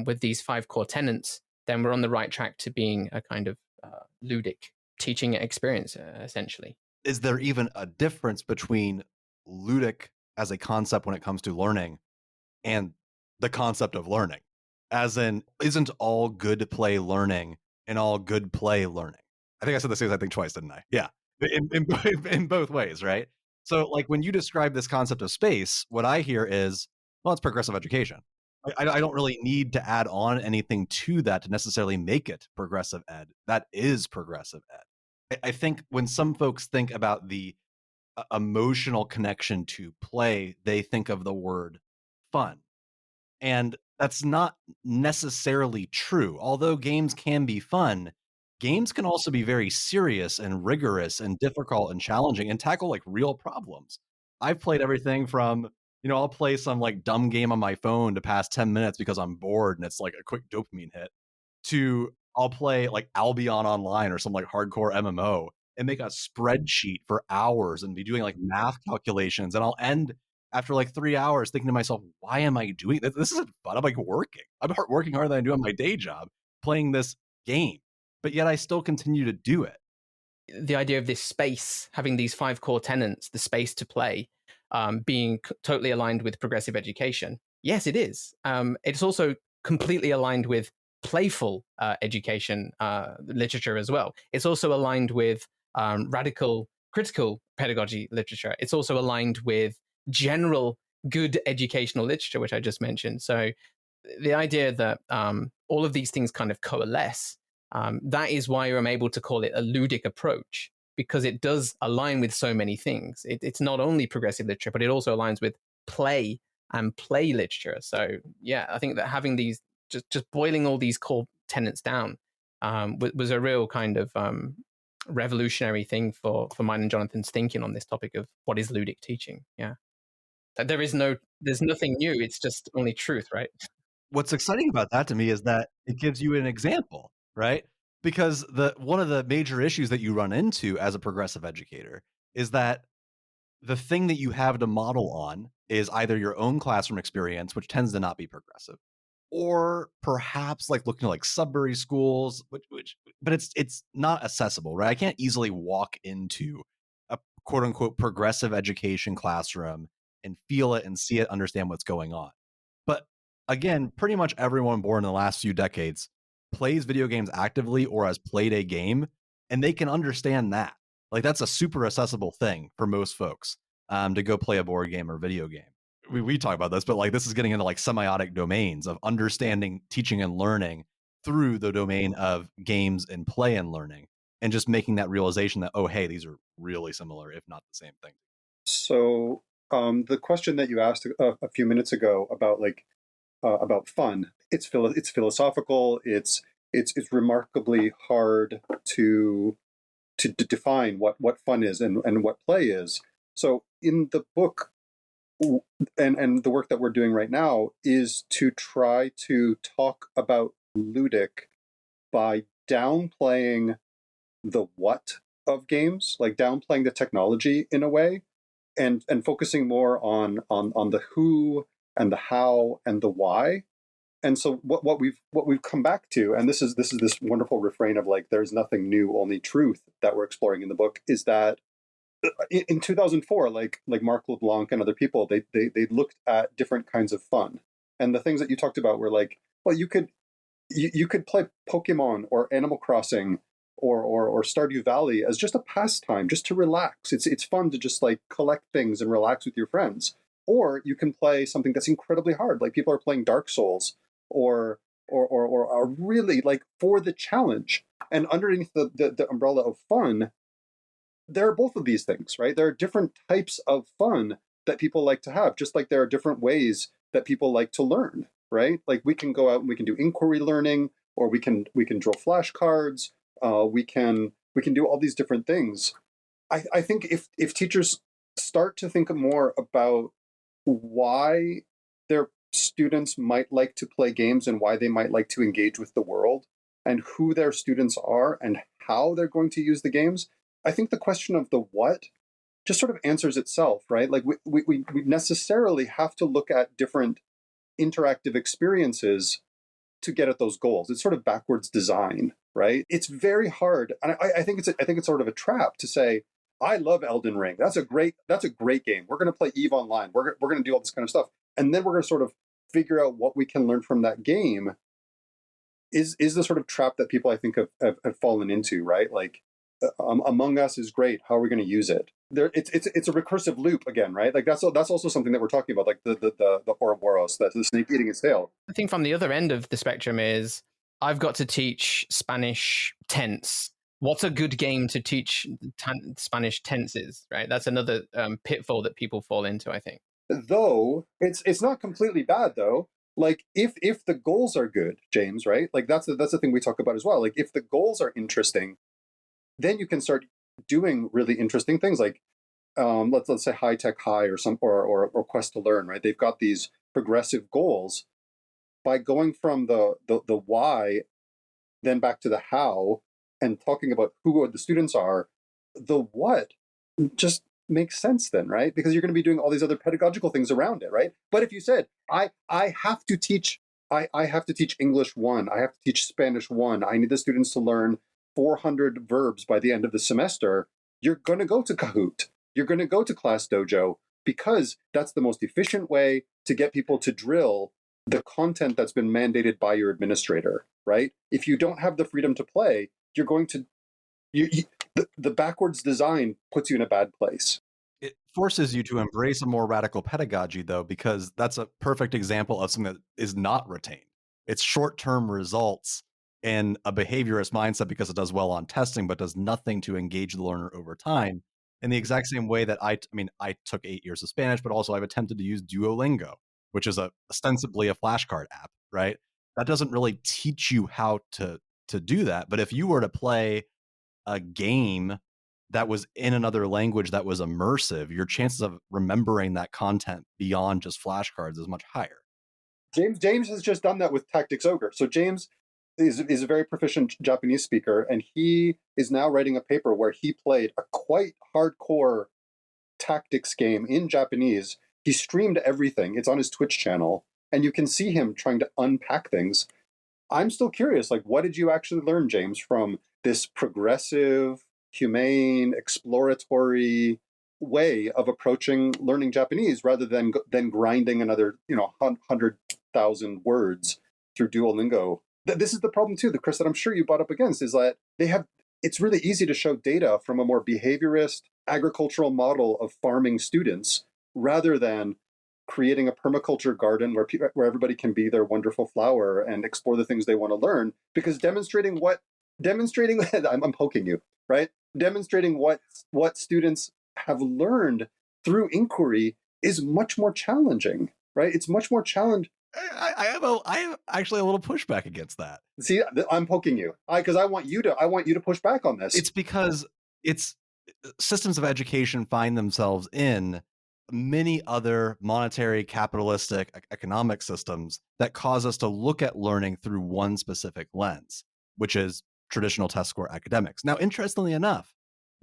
with these 5 core tenets, then we're on the right track to being a kind of ludic teaching experience, essentially. Is there even a difference between ludic as a concept when it comes to learning and the concept of learning? As in, isn't all good play learning and all good play learning? I think I said the same thing twice, didn't I? Yeah, in both ways, right? So like when you describe this concept of space, what I hear is, well, it's progressive education. I don't really need to add on anything to that to necessarily make it progressive ed. That is progressive ed. I think when some folks think about the emotional connection to play, they think of the word fun. And that's not necessarily true. Although games can be fun, games can also be very serious and rigorous and difficult and challenging and tackle like real problems. I've played everything from, I'll play some like dumb game on my phone to pass 10 minutes because I'm bored and it's like a quick dopamine hit, to I'll play like Albion Online or some like hardcore MMO and make a spreadsheet for hours and be doing like math calculations. And I'll end after like 3 hours thinking to myself, why am I doing this? This isn't fun. I'm like working. I'm working harder than I do on my day job playing this game, but yet I still continue to do it. The idea of this space, having these 5 core tenets, the space to play, being totally aligned with progressive education. Yes, it is. It's also completely aligned with playful education literature as well. It's also aligned with radical critical pedagogy literature. It's also aligned with general good educational literature, which I just mentioned. So the idea that all of these things kind of coalesce, that is why I'm able to call it a ludic approach, because it does align with so many things. It's not only progressive literature, but it also aligns with play and play literature. So yeah, I think that having these, just boiling all these core tenets down was a real kind of revolutionary thing for mine and Jonathan's thinking on this topic of what is ludic teaching. Yeah. There's nothing new. It's just only truth, right? What's exciting about that to me is that it gives you an example, right? Because one of the major issues that you run into as a progressive educator is that the thing that you have to model on is either your own classroom experience, which tends to not be progressive, or perhaps like looking at like Sudbury schools, but it's not accessible, right? I can't easily walk into a quote unquote progressive education classroom and feel it and see it, understand what's going on. But again, pretty much everyone born in the last few decades plays video games actively or has played a game, and they can understand that. Like that's a super accessible thing for most folks to go play a board game or video game. We talk about this, but like this is getting into like semiotic domains of understanding, teaching, and learning through the domain of games and play and learning, and just making that realization that, oh, hey, these are really similar, if not the same thing. So the question that you asked a few minutes ago about fun, it's philosophical. It's remarkably hard to define what fun is and what play is. So in the book and the work that we're doing right now is to try to talk about ludic by downplaying the what of games, like downplaying the technology in a way, and focusing more on the who and the how and the why. And so what we've come back to, and this is this wonderful refrain of like, there's nothing new, only truth, that we're exploring in the book, is that in 2004, like Marc LeBlanc and other people, they looked at different kinds of fun, and the things that you talked about were like, well, you could play Pokemon or Animal Crossing or Stardew Valley as just a pastime, just to relax. It's fun to just like collect things and relax with your friends. Or you can play something that's incredibly hard, like people are playing Dark Souls or really like for the challenge. And underneath the umbrella of fun, there are both of these things, right? There are different types of fun that people like to have, just like there are different ways that people like to learn, right? Like we can go out and we can do inquiry learning, or we can draw flashcards. We can do all these different things. I think if teachers start to think more about why their students might like to play games and why they might like to engage with the world, and who their students are and how they're going to use the games, I think the question of the what just sort of answers itself, right? Like we necessarily have to look at different interactive experiences to get at those goals. It's sort of backwards design, right? It's very hard, and I think it's sort of a trap to say, I love Elden Ring. That's a great game. We're going to play EVE Online. We're going to do all this kind of stuff, and then we're going to sort of figure out what we can learn from that game. Is the sort of trap that people I think have fallen into, right? Like Among Us is great. How are we going to use it? It's a recursive loop again, right? Like that's also something that we're talking about, like the Ouroboros, that's the snake eating its tail. I think from the other end of the spectrum is I've got to teach Spanish tense. What's a good game to teach Spanish tenses, right? That's another pitfall that people fall into, I think. Though it's not completely bad though. Like if the goals are good, James, right? Like that's the thing we talk about as well. Like if the goals are interesting, then you can start doing really interesting things, like let's say High Tech High or Quest to Learn, right? They've got these progressive goals. By going from the why, then back to the how, and talking about who the students are, the what just makes sense then, right? Because you're going to be doing all these other pedagogical things around it, right? But if you said, I have to teach English 1, I have to teach Spanish 1, I need the students to learn 400 verbs by the end of the semester, you're going to go to Kahoot. You're going to go to Class Dojo, because that's the most efficient way to get people to drill the content that's been mandated by your administrator, right? If you don't have the freedom to play, you're going to the backwards design puts you in a bad place. It forces you to embrace a more radical pedagogy, though, because that's a perfect example of something that is not retained. It's short-term results and a behaviorist mindset because it does well on testing, but does nothing to engage the learner over time. In the exact same way that I took 8 years of Spanish, but also I've attempted to use Duolingo, which is ostensibly a flashcard app, right? That doesn't really teach you how to do that. But if you were to play a game that was in another language that was immersive, your chances of remembering that content beyond just flashcards is much higher. James has just done that with Tactics Ogre. So James is a very proficient Japanese speaker, and he is now writing a paper where he played a quite hardcore tactics game in Japanese. He streamed everything. It's on his Twitch channel, and you can see him trying to unpack things. I'm still curious, like, what did you actually learn, James, from this progressive, humane, exploratory way of approaching learning Japanese, rather than grinding another 100,000 words through Duolingo? This is the problem too, Chris, that I'm sure you brought up against, is that it's really easy to show data from a more behaviorist agricultural model of farming students, rather than creating a permaculture garden where everybody can be their wonderful flower and explore the things they want to learn. Because demonstrating I'm poking you, right? Demonstrating what students have learned through inquiry is much more challenging, right? It's much more challenging. I have actually a little pushback against that. See, I'm poking you because I want you to push back on this. It's because systems of education find themselves in many other monetary, capitalistic, economic systems that cause us to look at learning through one specific lens, which is traditional test score academics. Now, interestingly enough,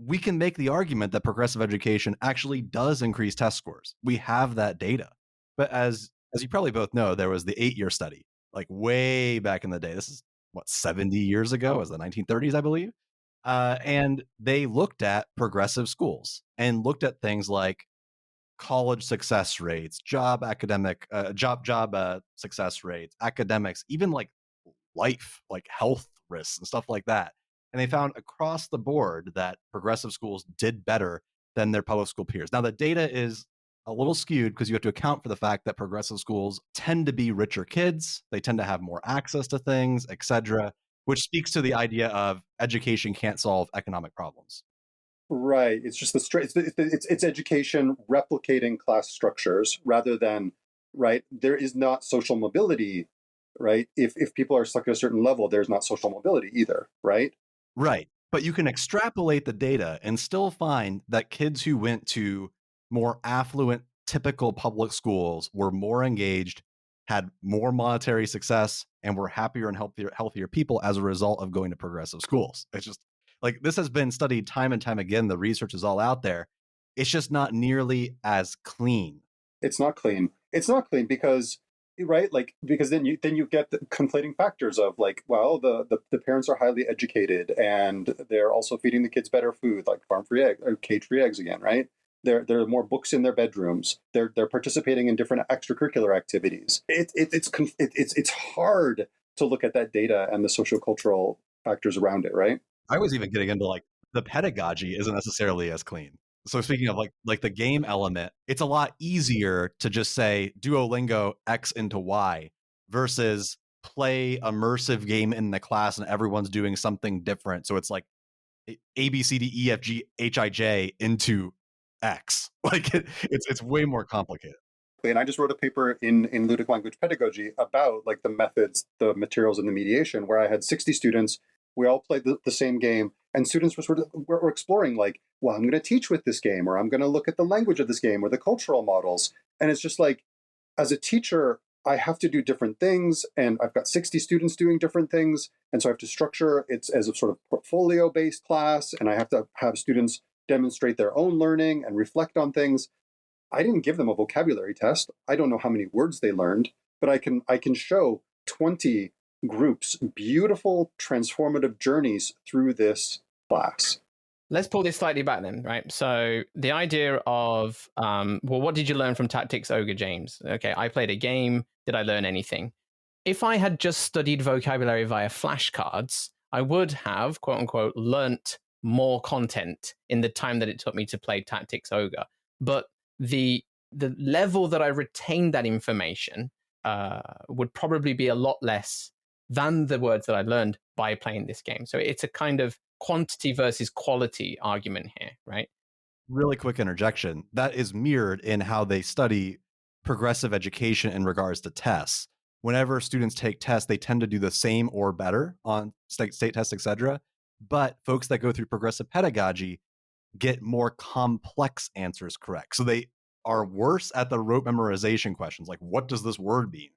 we can make the argument that progressive education actually does increase test scores. We have that data. But as you probably both know, there was the 8-year study, like way back in the day. This is what, 70 years ago? It was the 1930s, I believe. And they looked at progressive schools and looked at things like college success rates, job success rates, academics, even like life, like health risks and stuff like that. And they found across the board that progressive schools did better than their public school peers. Now, the data is a little skewed because you have to account for the fact that progressive schools tend to be richer kids. They tend to have more access to things, etc., which speaks to the idea of education can't solve economic problems. Right. It's just the straight. It's education replicating class structures rather than right. There is not social mobility, right? If people are stuck at a certain level, there's not social mobility either, right? Right. But you can extrapolate the data and still find that kids who went to more affluent, typical public schools were more engaged, had more monetary success, and were happier and healthier people as a result of going to progressive schools. It's just like this has been studied time and time again. The research is all out there. It's just not nearly as clean. It's not clean. It's not clean because right, like because then you get the conflating factors of like, well, the parents are highly educated and they're also feeding the kids better food, like farm-free egg or cage-free eggs again, right? There are more books in their bedrooms. They're participating in different extracurricular activities. It's hard to look at that data and the sociocultural factors around it, right? I was even getting into like the pedagogy isn't necessarily as clean. So speaking of like the game element, it's a lot easier to just say Duolingo X into Y versus play immersive game in the class and everyone's doing something different. So it's like A B C D E F G H I J into X. Like it's way more complicated. And I just wrote a paper in Ludic Language Pedagogy about like the methods, the materials, and the mediation, where I had 60 students. We all played the same game, and students were exploring like, well, I'm going to teach with this game, or I'm going to look at the language of this game, or the cultural models. And it's just like, as a teacher, I have to do different things, and I've got 60 students doing different things, and so I have to structure it as a sort of portfolio-based class, and I have to have students demonstrate their own learning and reflect on things. I didn't give them a vocabulary test. I don't know how many words they learned, but I can show 20 groups beautiful transformative journeys through this class. Let's pull this slightly back then, right? So the idea of, well, what did you learn from Tactics Ogre, James? Okay, I played a game. Did I learn anything? If I had just studied vocabulary via flashcards, I would have, quote unquote, learnt more content in the time that it took me to play Tactics Ogre. But the level that I retained that information would probably be a lot less than the words that I learned by playing this game. So it's a kind of quantity versus quality argument here, right? Really quick interjection. That is mirrored in how they study progressive education in regards to tests. Whenever students take tests, they tend to do the same or better on state tests, etc. But folks that go through progressive pedagogy get more complex answers correct. So they are worse at the rote memorization questions, like what does this word mean?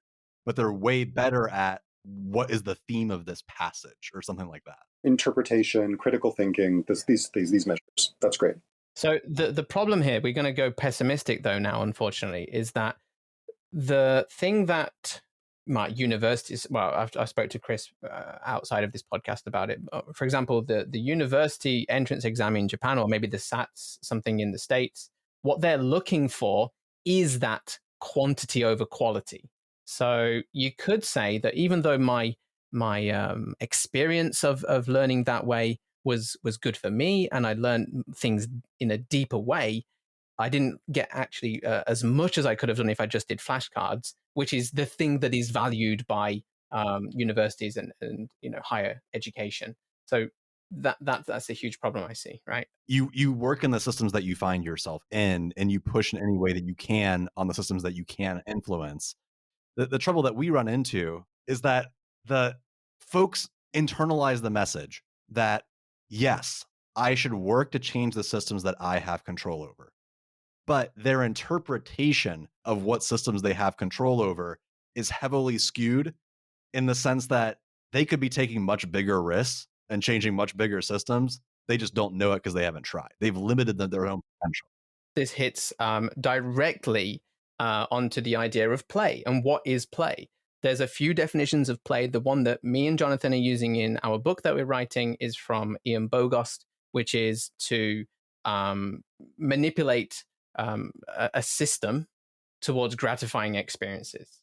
But they're way better at what is the theme of this passage or something like that. Interpretation, critical thinking, these measures. That's great. So the problem here, we're going to go pessimistic though now, unfortunately, is that the thing that my universities, well, I spoke to Chris outside of this podcast about it. For example, the university entrance exam in Japan, or maybe the SATs, something in the States, what they're looking for is that quantity over quality. So you could say that even though my experience of learning that way was good for me, and I learned things in a deeper way, I didn't get actually as much as I could have done if I just did flashcards, which is the thing that is valued by universities and higher education. So that's a huge problem I see, right? You work in the systems that you find yourself in, and you push in any way that you can on the systems that you can influence. The trouble that we run into is that the folks internalize the message that, yes, I should work to change the systems that I have control over. but their interpretation of what systems they have control over is heavily skewed in the sense that they could be taking much bigger risks and changing much bigger systems. They just don't know it because they haven't tried. They've limited their own potential. This hits directly onto the idea of play and what is play. There's a few definitions of play. The one that me and Jonathan are using in our book that we're writing is from Ian Bogost, which is to manipulate a system towards gratifying experiences.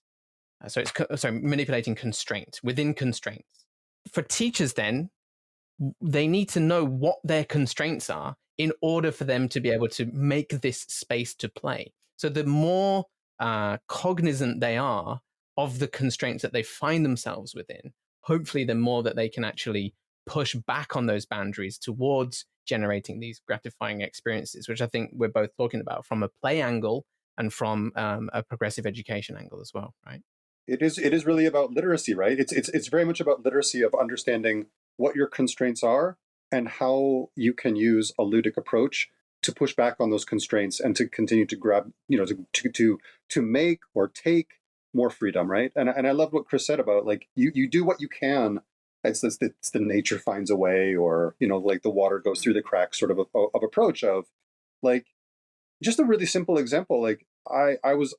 So it's manipulating constraints within constraints. For teachers, then, they need to know what their constraints are in order for them to be able to make this space to play. So the more cognizant they are of the constraints that they find themselves within, hopefully the more that they can actually push back on those boundaries towards generating these gratifying experiences, which I think we're both talking about from a play angle and from a progressive education angle as well, right? It is really about literacy, right? It's very much about literacy of understanding what your constraints are and how you can use a ludic approach to push back on those constraints and to continue to grab, to make or take more freedom, right? And I love what Chris said about like you do what you can. It's the nature finds a way, or like the water goes through the cracks sort of approach of like just a really simple example. Like there's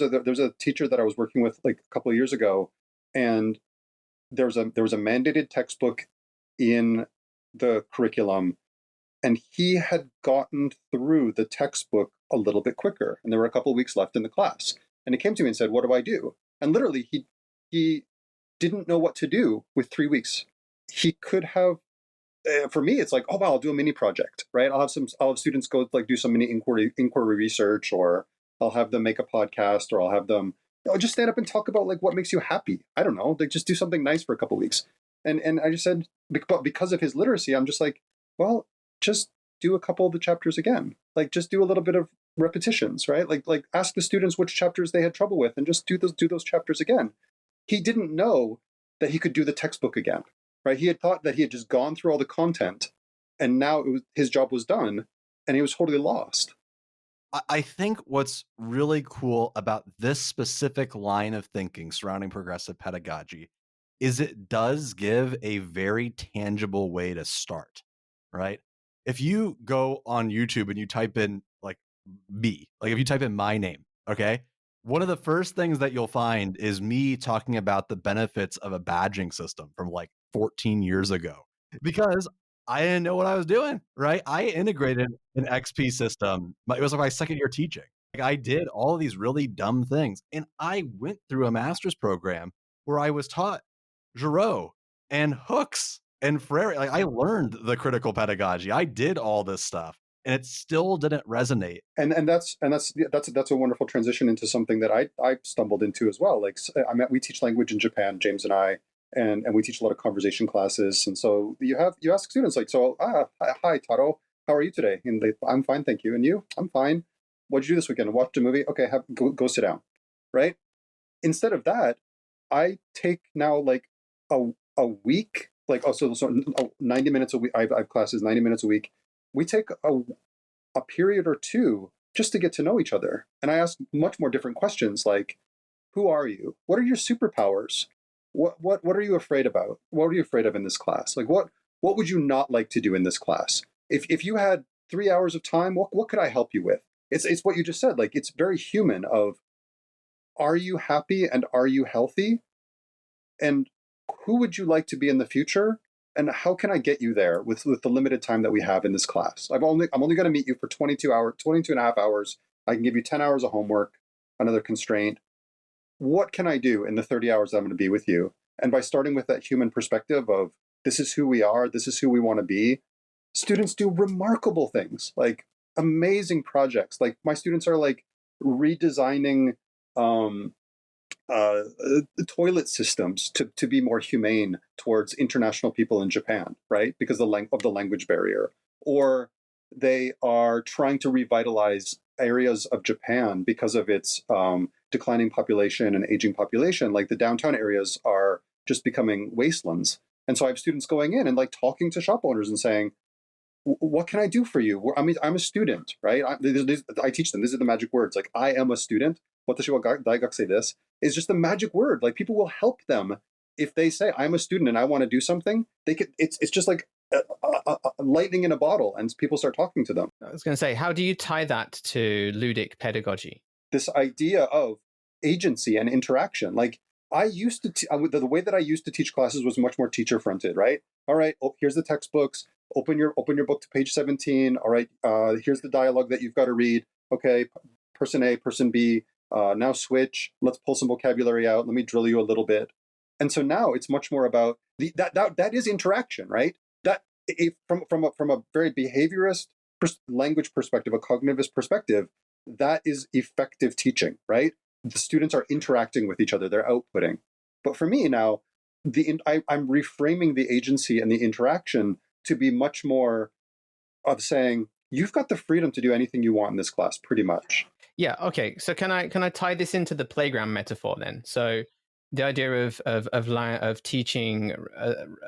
a teacher that I was working with like a couple of years ago, and there was a mandated textbook in the curriculum, and he had gotten through the textbook a little bit quicker, and there were a couple of weeks left in the class, and he came to me and said, "What do I do?" And literally, he didn't know what to do with 3 weeks. He could have. For me, it's like, oh wow, I'll do a mini project, right? I'll have students go like do some mini inquiry research, or I'll have them make a podcast, or I'll have them just stand up and talk about like what makes you happy. I don't know, like just do something nice for a couple of weeks. And I just said, but because of his literacy, I'm just like, well, just do a couple of the chapters again. Like just do a little bit of repetitions, right? Like ask the students which chapters they had trouble with, and just do those chapters again. He didn't know that he could do the textbook again. Right? He had thought that he had just gone through all the content, and now his job was done, and he was totally lost. I think what's really cool about this specific line of thinking surrounding progressive pedagogy is it does give a very tangible way to start, right? If you go on YouTube and you type in like me, like if you type in my name, okay? One of the first things that you'll find is me talking about the benefits of a badging system from like 14 years ago, because I didn't know what I was doing, right? I integrated an XP system. It was like my second year teaching. Like I did all of these really dumb things. And I went through a master's program where I was taught Giraud and hooks and Freire. Like I learned the critical pedagogy. I did all this stuff, and it still didn't resonate. And that's a wonderful transition into something that I stumbled into as well. Like we teach language in Japan, James and I, and we teach a lot of conversation classes. And so you ask students like, so hi Taro, how are you today? And I'm fine, thank you. And you? I'm fine. What did you do this weekend? Watched a movie? Okay, go sit down. Right? Instead of that, I take now like a week, like so 90 minutes a week. I have classes 90 minutes a week. We take a period or two just to get to know each other. And I ask much more different questions like, who are you? What are your superpowers? What are you afraid about? What are you afraid of in this class? Like what would you not like to do in this class? If you had 3 hours of time, what could I help you with? It's what you just said. Like it's very human of, are you happy and are you healthy? And who would you like to be in the future? And how can I get you there with the limited time that we have in this class? I'm only going to meet you for 22 and a half hours. I can give you 10 hours of homework, another constraint. What can I do in the 30 hours that I'm going to be with you? And by starting with that human perspective of this is who we are, this is who we want to be, students do remarkable things, like amazing projects. Like my students are like redesigning toilet systems to be more humane towards international people in Japan, right? Because of the language barrier. Or they are trying to revitalize areas of Japan because of its declining population and aging population. Like the downtown areas are just becoming wastelands. And so I have students going in and like talking to shop owners and saying, what can I do for you? I mean, I'm a student, right? I teach them. These are the magic words. Like, I am a student. Watashi wa daigakusei desu is just the magic word. Like, people will help them if they say, I'm a student and I want to do something. They could. It's just like lightning in a bottle, and people start talking to them. I was going to say, how do you tie that to ludic pedagogy? This idea of agency and interaction. Like, I used to, the way that I used to teach classes was much more teacher fronted, right? All right, here's the textbooks. Open your book to page 17. All right, here's the dialogue that you've got to read. Okay, person A, person B. Now switch. Let's pull some vocabulary out. Let me drill you a little bit. And so now it's much more about that is interaction, right? That from a very behaviorist language perspective, a cognitivist perspective, that is effective teaching, right? The students are interacting with each other, they're outputting. But for me now, I'm reframing the agency and the interaction to be much more of saying, you've got the freedom to do anything you want in this class, pretty much. Yeah. Okay. So can I tie this into the playground metaphor then? So the idea of teaching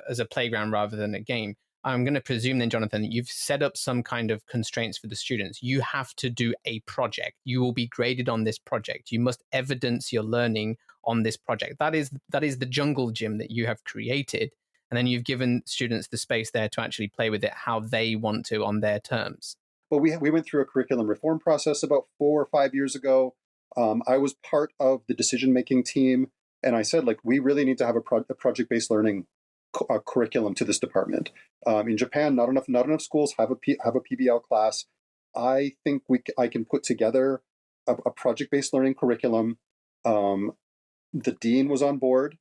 as a playground rather than a game. I'm going to presume then, Jonathan, that you've set up some kind of constraints for the students. You have to do a project. You will be graded on this project. You must evidence your learning on this project. That is the jungle gym that you have created. And then you've given students the space there to actually play with it how they want to on their terms. But we went through a curriculum reform process about 4 or 5 years ago. I was part of the decision-making team. And I said, like, we really need to have a project-based learning curriculum to this department. In Japan, not enough schools have a PBL class. I think I can put together a project-based learning curriculum. The dean was on board,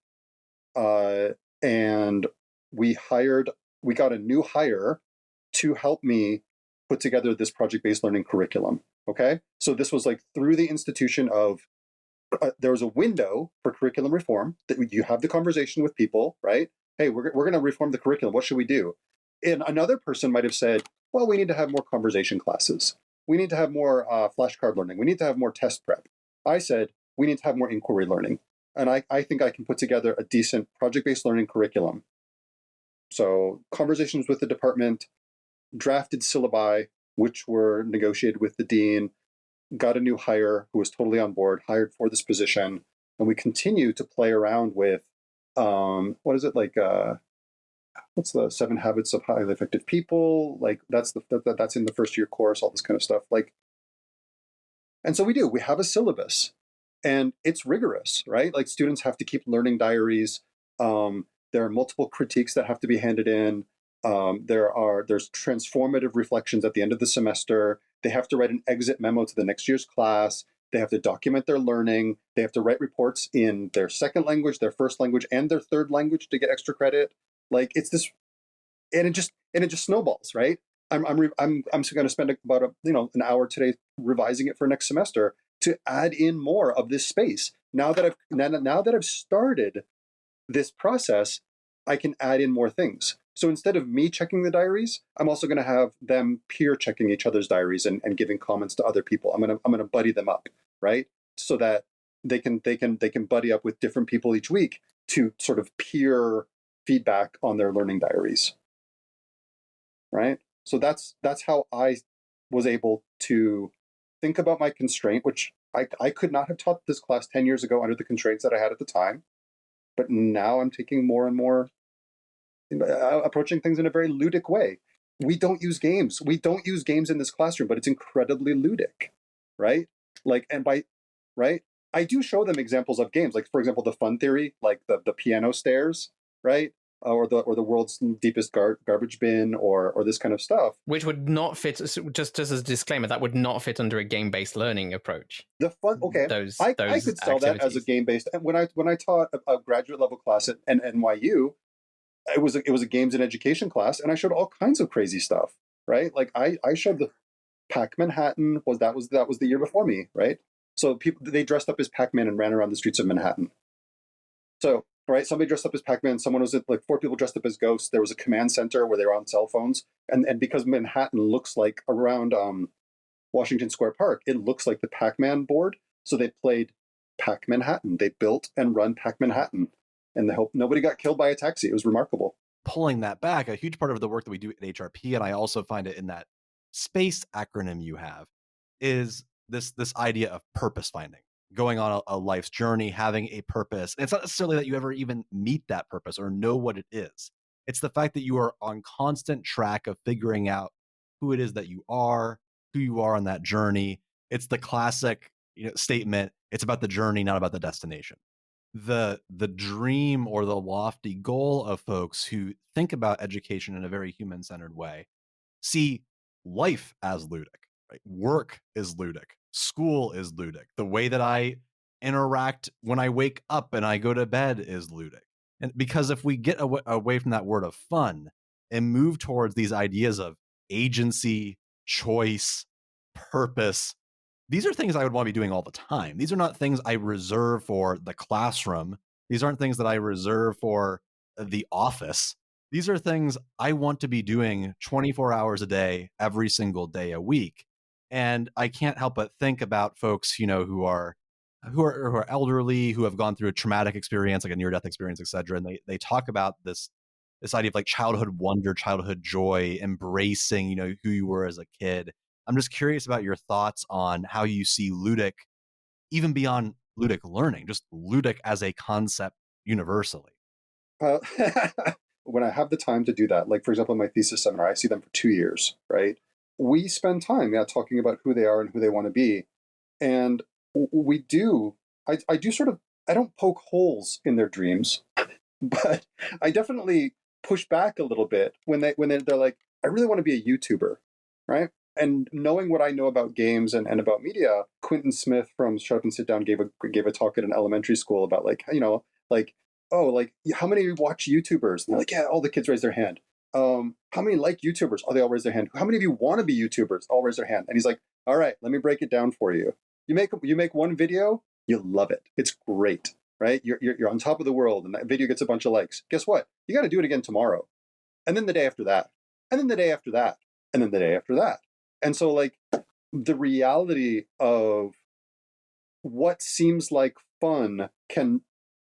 and we got a new hire to help me put together this project-based learning curriculum. Okay, so this was like through the institution of there was a window for curriculum reform that you have the conversation with people, right? Hey, we're going to reform the curriculum. What should we do? And another person might have said, well, we need to have more conversation classes. We need to have more flashcard learning. We need to have more test prep. I said, we need to have more inquiry learning. And I think I can put together a decent project-based learning curriculum. So conversations with the department, drafted syllabi, which were negotiated with the dean, got a new hire who was totally on board, hired for this position. And we continue to play around with what is it like? What's the 7 Habits of Highly Effective People? Like that's in the first year course, all this kind of stuff. Like, and so we have a syllabus, and it's rigorous, right? Like students have to keep learning diaries. There are multiple critiques that have to be handed in. There's transformative reflections at the end of the semester. They have to write an exit memo to the next year's class. They have to document their learning. They have to write reports in their second language, their first language, and their third language to get extra credit. Like it's this, and it just snowballs, right? I'm going to spend about an hour today revising it for next semester to add in more of this space. Now that I've started this process, I can add in more things. So instead of me checking the diaries, I'm also going to have them peer checking each other's diaries and giving comments to other people. I'm going to buddy them up, right? So that they can buddy up with different people each week to sort of peer feedback on their learning diaries, right? So that's how I was able to think about my constraint, which I could not have taught this class 10 years ago under the constraints that I had at the time. But now I'm taking more and more, approaching things in a very ludic way. We don't use games. We don't use games in this classroom, but it's incredibly ludic, right? Like, right? I do show them examples of games, like for example, the fun theory, like the piano stairs, right? Or the world's deepest garbage bin, or this kind of stuff. Which would not fit, just as a disclaimer, that would not fit under a game-based learning approach. The fun, okay, I could sell that as a game-based. And when I taught a graduate level class at NYU, it was a games and education class, and I showed all kinds of crazy stuff, right? Like I showed the Pac-Manhattan that was the year before me, right? So they dressed up as Pac-Man and ran around the streets of Manhattan. So, right, somebody dressed up as Pac-Man, someone was like 4 people dressed up as ghosts. There was a command center where they were on cell phones, and because Manhattan looks like around Washington Square Park, it looks like the Pac-Man board. So they played Pac-Manhattan. They built and run Pac-Manhattan. And they hope nobody got killed by a taxi. It was remarkable. pulling that back, a huge part of the work that we do at HRP, and I also find it in that SPACE acronym you have, is this idea of purpose finding, going on a life's journey, having a purpose. And it's not necessarily that you ever even meet that purpose or know what it is. It's the fact that you are on constant track of figuring out who it is that you are, who you are on that journey. It's the classic, statement, it's about the journey, not about the destination. The dream or the lofty goal of folks who think about education in a very human-centered way see life as ludic, right? Work is ludic. School is ludic. The way that I interact when I wake up and I go to bed is ludic. And because if we get away from that word of fun and move towards these ideas of agency, choice, purpose, these are things I would want to be doing all the time. These are not things I reserve for the classroom. These aren't things that I reserve for the office. These are things I want to be doing 24 hours a day, every single day a week. And I can't help but think about folks, who are elderly, who have gone through a traumatic experience, like a near-death experience, et cetera. And they talk about this idea of like childhood wonder, childhood joy, embracing, who you were as a kid. I'm just curious about your thoughts on how you see ludic, even beyond ludic learning, just ludic as a concept universally. When I have the time to do that, like for example, my thesis seminar, I see them for 2 years, right? We spend time talking about who they are and who they want to be. And we do, I do sort of, I don't poke holes in their dreams, but I definitely push back a little bit when they're like, I really want to be a YouTuber, right? And knowing what I know about games and about media, Quentin Smith from Shut Up and Sit Down gave a talk at an elementary school about how many watch YouTubers? And they're like, yeah, all the kids raise their hand. How many like YouTubers? Oh, they all raise their hand. How many of you want to be YouTubers? All raise their hand. And he's like, all right, let me break it down for you. You make one video, you love it. It's great, right? You're on top of the world, and that video gets a bunch of likes. Guess what? You got to do it again tomorrow, and then the day after that, and then the day after that, and then the day after that. And so, like, the reality of what seems like fun can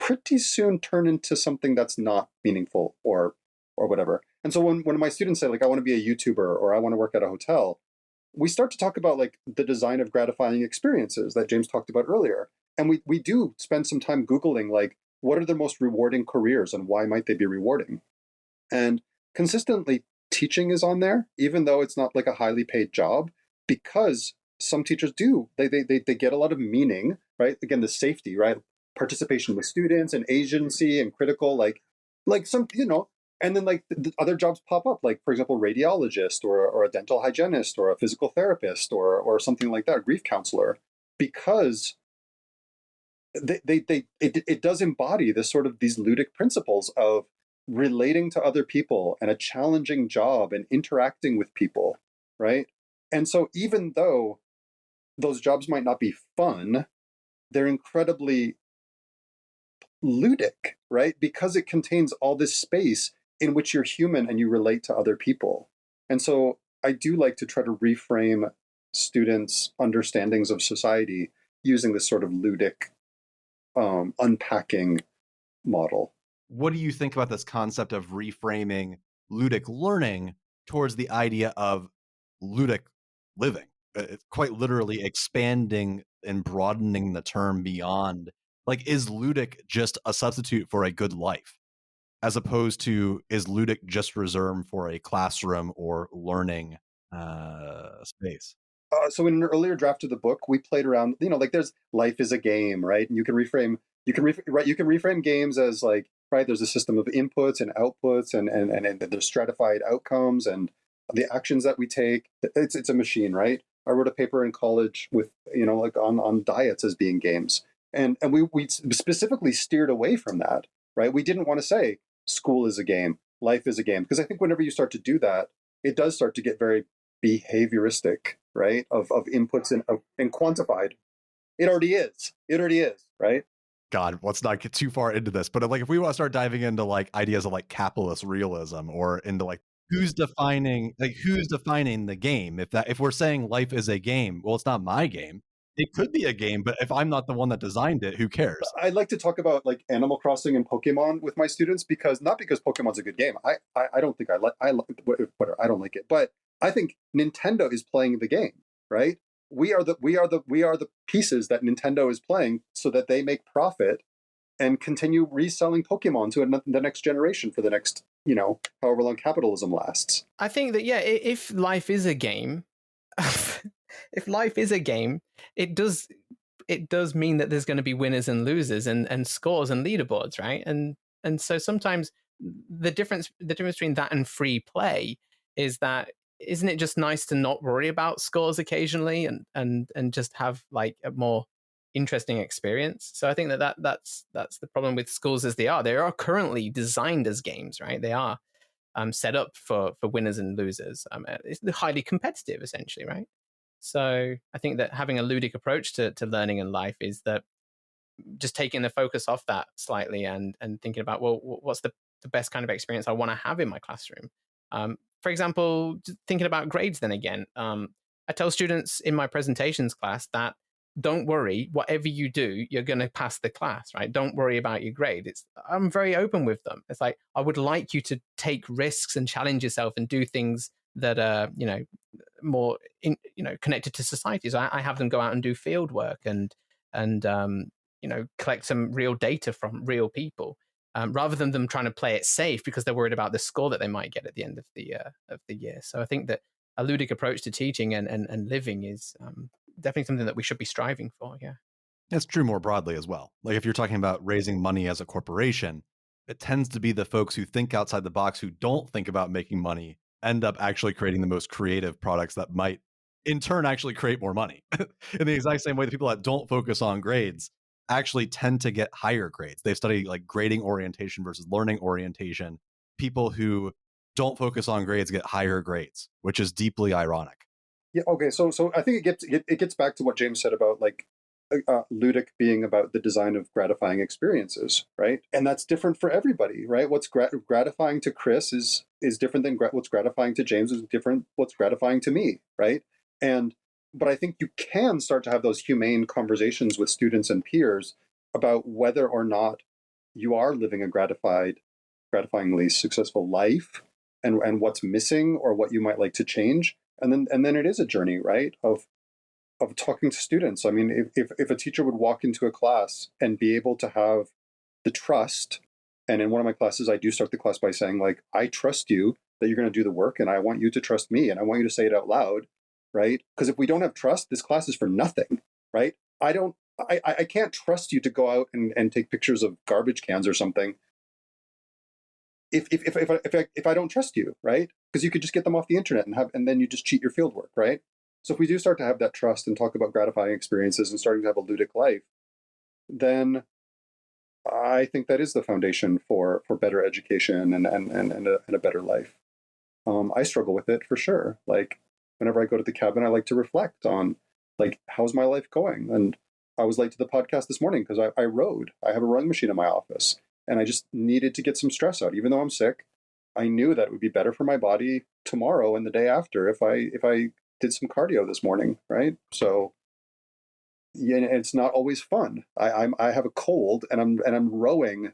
pretty soon turn into something that's not meaningful or whatever. And so when my students say, like, I want to be a YouTuber or I want to work at a hotel, we start to talk about like the design of gratifying experiences that James talked about earlier. And we do spend some time Googling, like, what are the most rewarding careers and why might they be rewarding? And consistently, teaching is on there, even though it's not like a highly paid job, because some teachers do. They get a lot of meaning, right? Again, the safety, right? Participation with students and agency and critical, like some, and then like the other jobs pop up, like for example, radiologist or a dental hygienist or a physical therapist or something like that, a grief counselor, because it does embody this sort of these ludic principles of relating to other people and a challenging job and interacting with people, right? And so even though those jobs might not be fun, they're incredibly ludic, right? Because it contains all this space in which you're human and you relate to other people. And so I do like to try to reframe students' understandings of society using this sort of ludic unpacking model. What do you think about this concept of reframing ludic learning towards the idea of ludic living? It's quite literally expanding and broadening the term beyond, like, is ludic just a substitute for a good life, as opposed to is ludic just reserved for a classroom or learning space? So in an earlier draft of the book, we played around, like there's life is a game, right? And you can reframe games as like, right, there's a system of inputs and outputs and there's stratified outcomes and the actions that we take. It's a machine, right? I wrote a paper in college with, like on diets as being games. And we specifically steered away from that, right? We didn't want to say school is a game, life is a game. Because I think whenever you start to do that, it does start to get very behavioristic, right? Of inputs and quantified. It already is, right? God, let's not get too far into this, but like if we want to start diving into like ideas of like capitalist realism or into like who's defining the game, if we're saying life is a game, well, it's not my game. it could be a game, but if I'm not the one that designed it, who cares? I like to talk about like Animal Crossing and Pokemon with my students not because Pokemon's a good game. I don't think I don't like it, but I think Nintendo is playing the game, right? We are the pieces that Nintendo is playing so that they make profit and continue reselling Pokemon to the next generation for the next, however long capitalism lasts. I think that, yeah, if life is a game, if life is a game, it does mean that there's going to be winners and losers and scores and leaderboards, right? And so sometimes the difference between that and free play is that, isn't it just nice to not worry about scores occasionally and just have like a more interesting experience? So I think that's the problem with schools as they are. They are currently designed as games, right? They are set up for winners and losers. It's highly competitive, essentially, right? So I think that having a ludic approach to learning and life is that just taking the focus off that slightly and thinking about, well, what's the best kind of experience I want to have in my classroom? For example, thinking about grades then again, I tell students in my presentations class that don't worry, whatever you do, you're going to pass the class, right? Don't worry about your grade. I'm very open with them. It's like, I would like you to take risks and challenge yourself and do things that are, more connected to society. So I have them go out and do field work and collect some real data from real people, rather than them trying to play it safe because they're worried about the score that they might get at the end of the year. So I think that a ludic approach to teaching and living is definitely something that we should be striving for. Yeah. That's true more broadly as well. Like if you're talking about raising money as a corporation, it tends to be the folks who think outside the box, who don't think about making money, end up actually creating the most creative products that might in turn actually create more money. In the exact same way, the people that don't focus on grades actually tend to get higher grades. They study like grading orientation versus learning orientation. People who don't focus on grades get higher grades, which is deeply ironic. Yeah. Okay. So I think it gets back to what James said about like ludic being about the design of gratifying experiences, right? And that's different for everybody, right? What's gratifying to Chris is different than what's gratifying to James is different. What's gratifying to me, right? But I think you can start to have those humane conversations with students and peers about whether or not you are living a gratifyingly successful life, and what's missing or what you might like to change. And then it is a journey, right, of talking to students. I mean, if a teacher would walk into a class and be able to have the trust, and in one of my classes, I do start the class by saying, like, I trust you that you're going to do the work, and I want you to trust me, and I want you to say it out loud, right? Because if we don't have trust, this class is for nothing, right? I can't trust you to go out and take pictures of garbage cans or something if I don't trust you, right? Because you could just get them off the internet and then you just cheat your field work, right? So if we do start to have that trust and talk about gratifying experiences and starting to have a ludic life, then I think that is the foundation for better education and a better life. I struggle with it for sure. Like whenever I go to the cabin, I like to reflect on like, how's my life going? And I was late to the podcast this morning because I rode. I have a rowing machine in my office, and I just needed to get some stress out. Even though I'm sick, I knew that it would be better for my body tomorrow and the day after if I did some cardio this morning, right? So yeah, it's not always fun. I have a cold and I'm rowing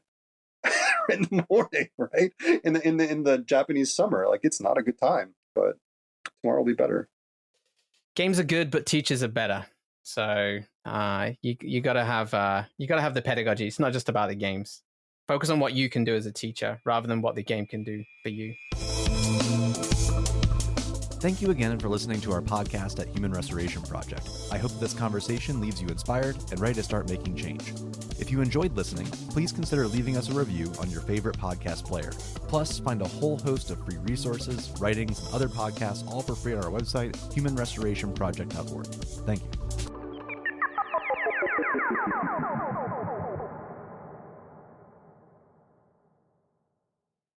in the morning, right? In the Japanese summer, like it's not a good time, but tomorrow will be better. Games are good, but teachers are better. So you gotta have the pedagogy. It's not just about the games. Focus on what you can do as a teacher rather than what the game can do for you. Thank you again for listening to our podcast at Human Restoration Project. I hope this conversation leaves you inspired and ready to start making change. If you enjoyed listening, please consider leaving us a review on your favorite podcast player. Plus, find a whole host of free resources, writings, and other podcasts all for free on our website, humanrestorationproject.org. Thank you.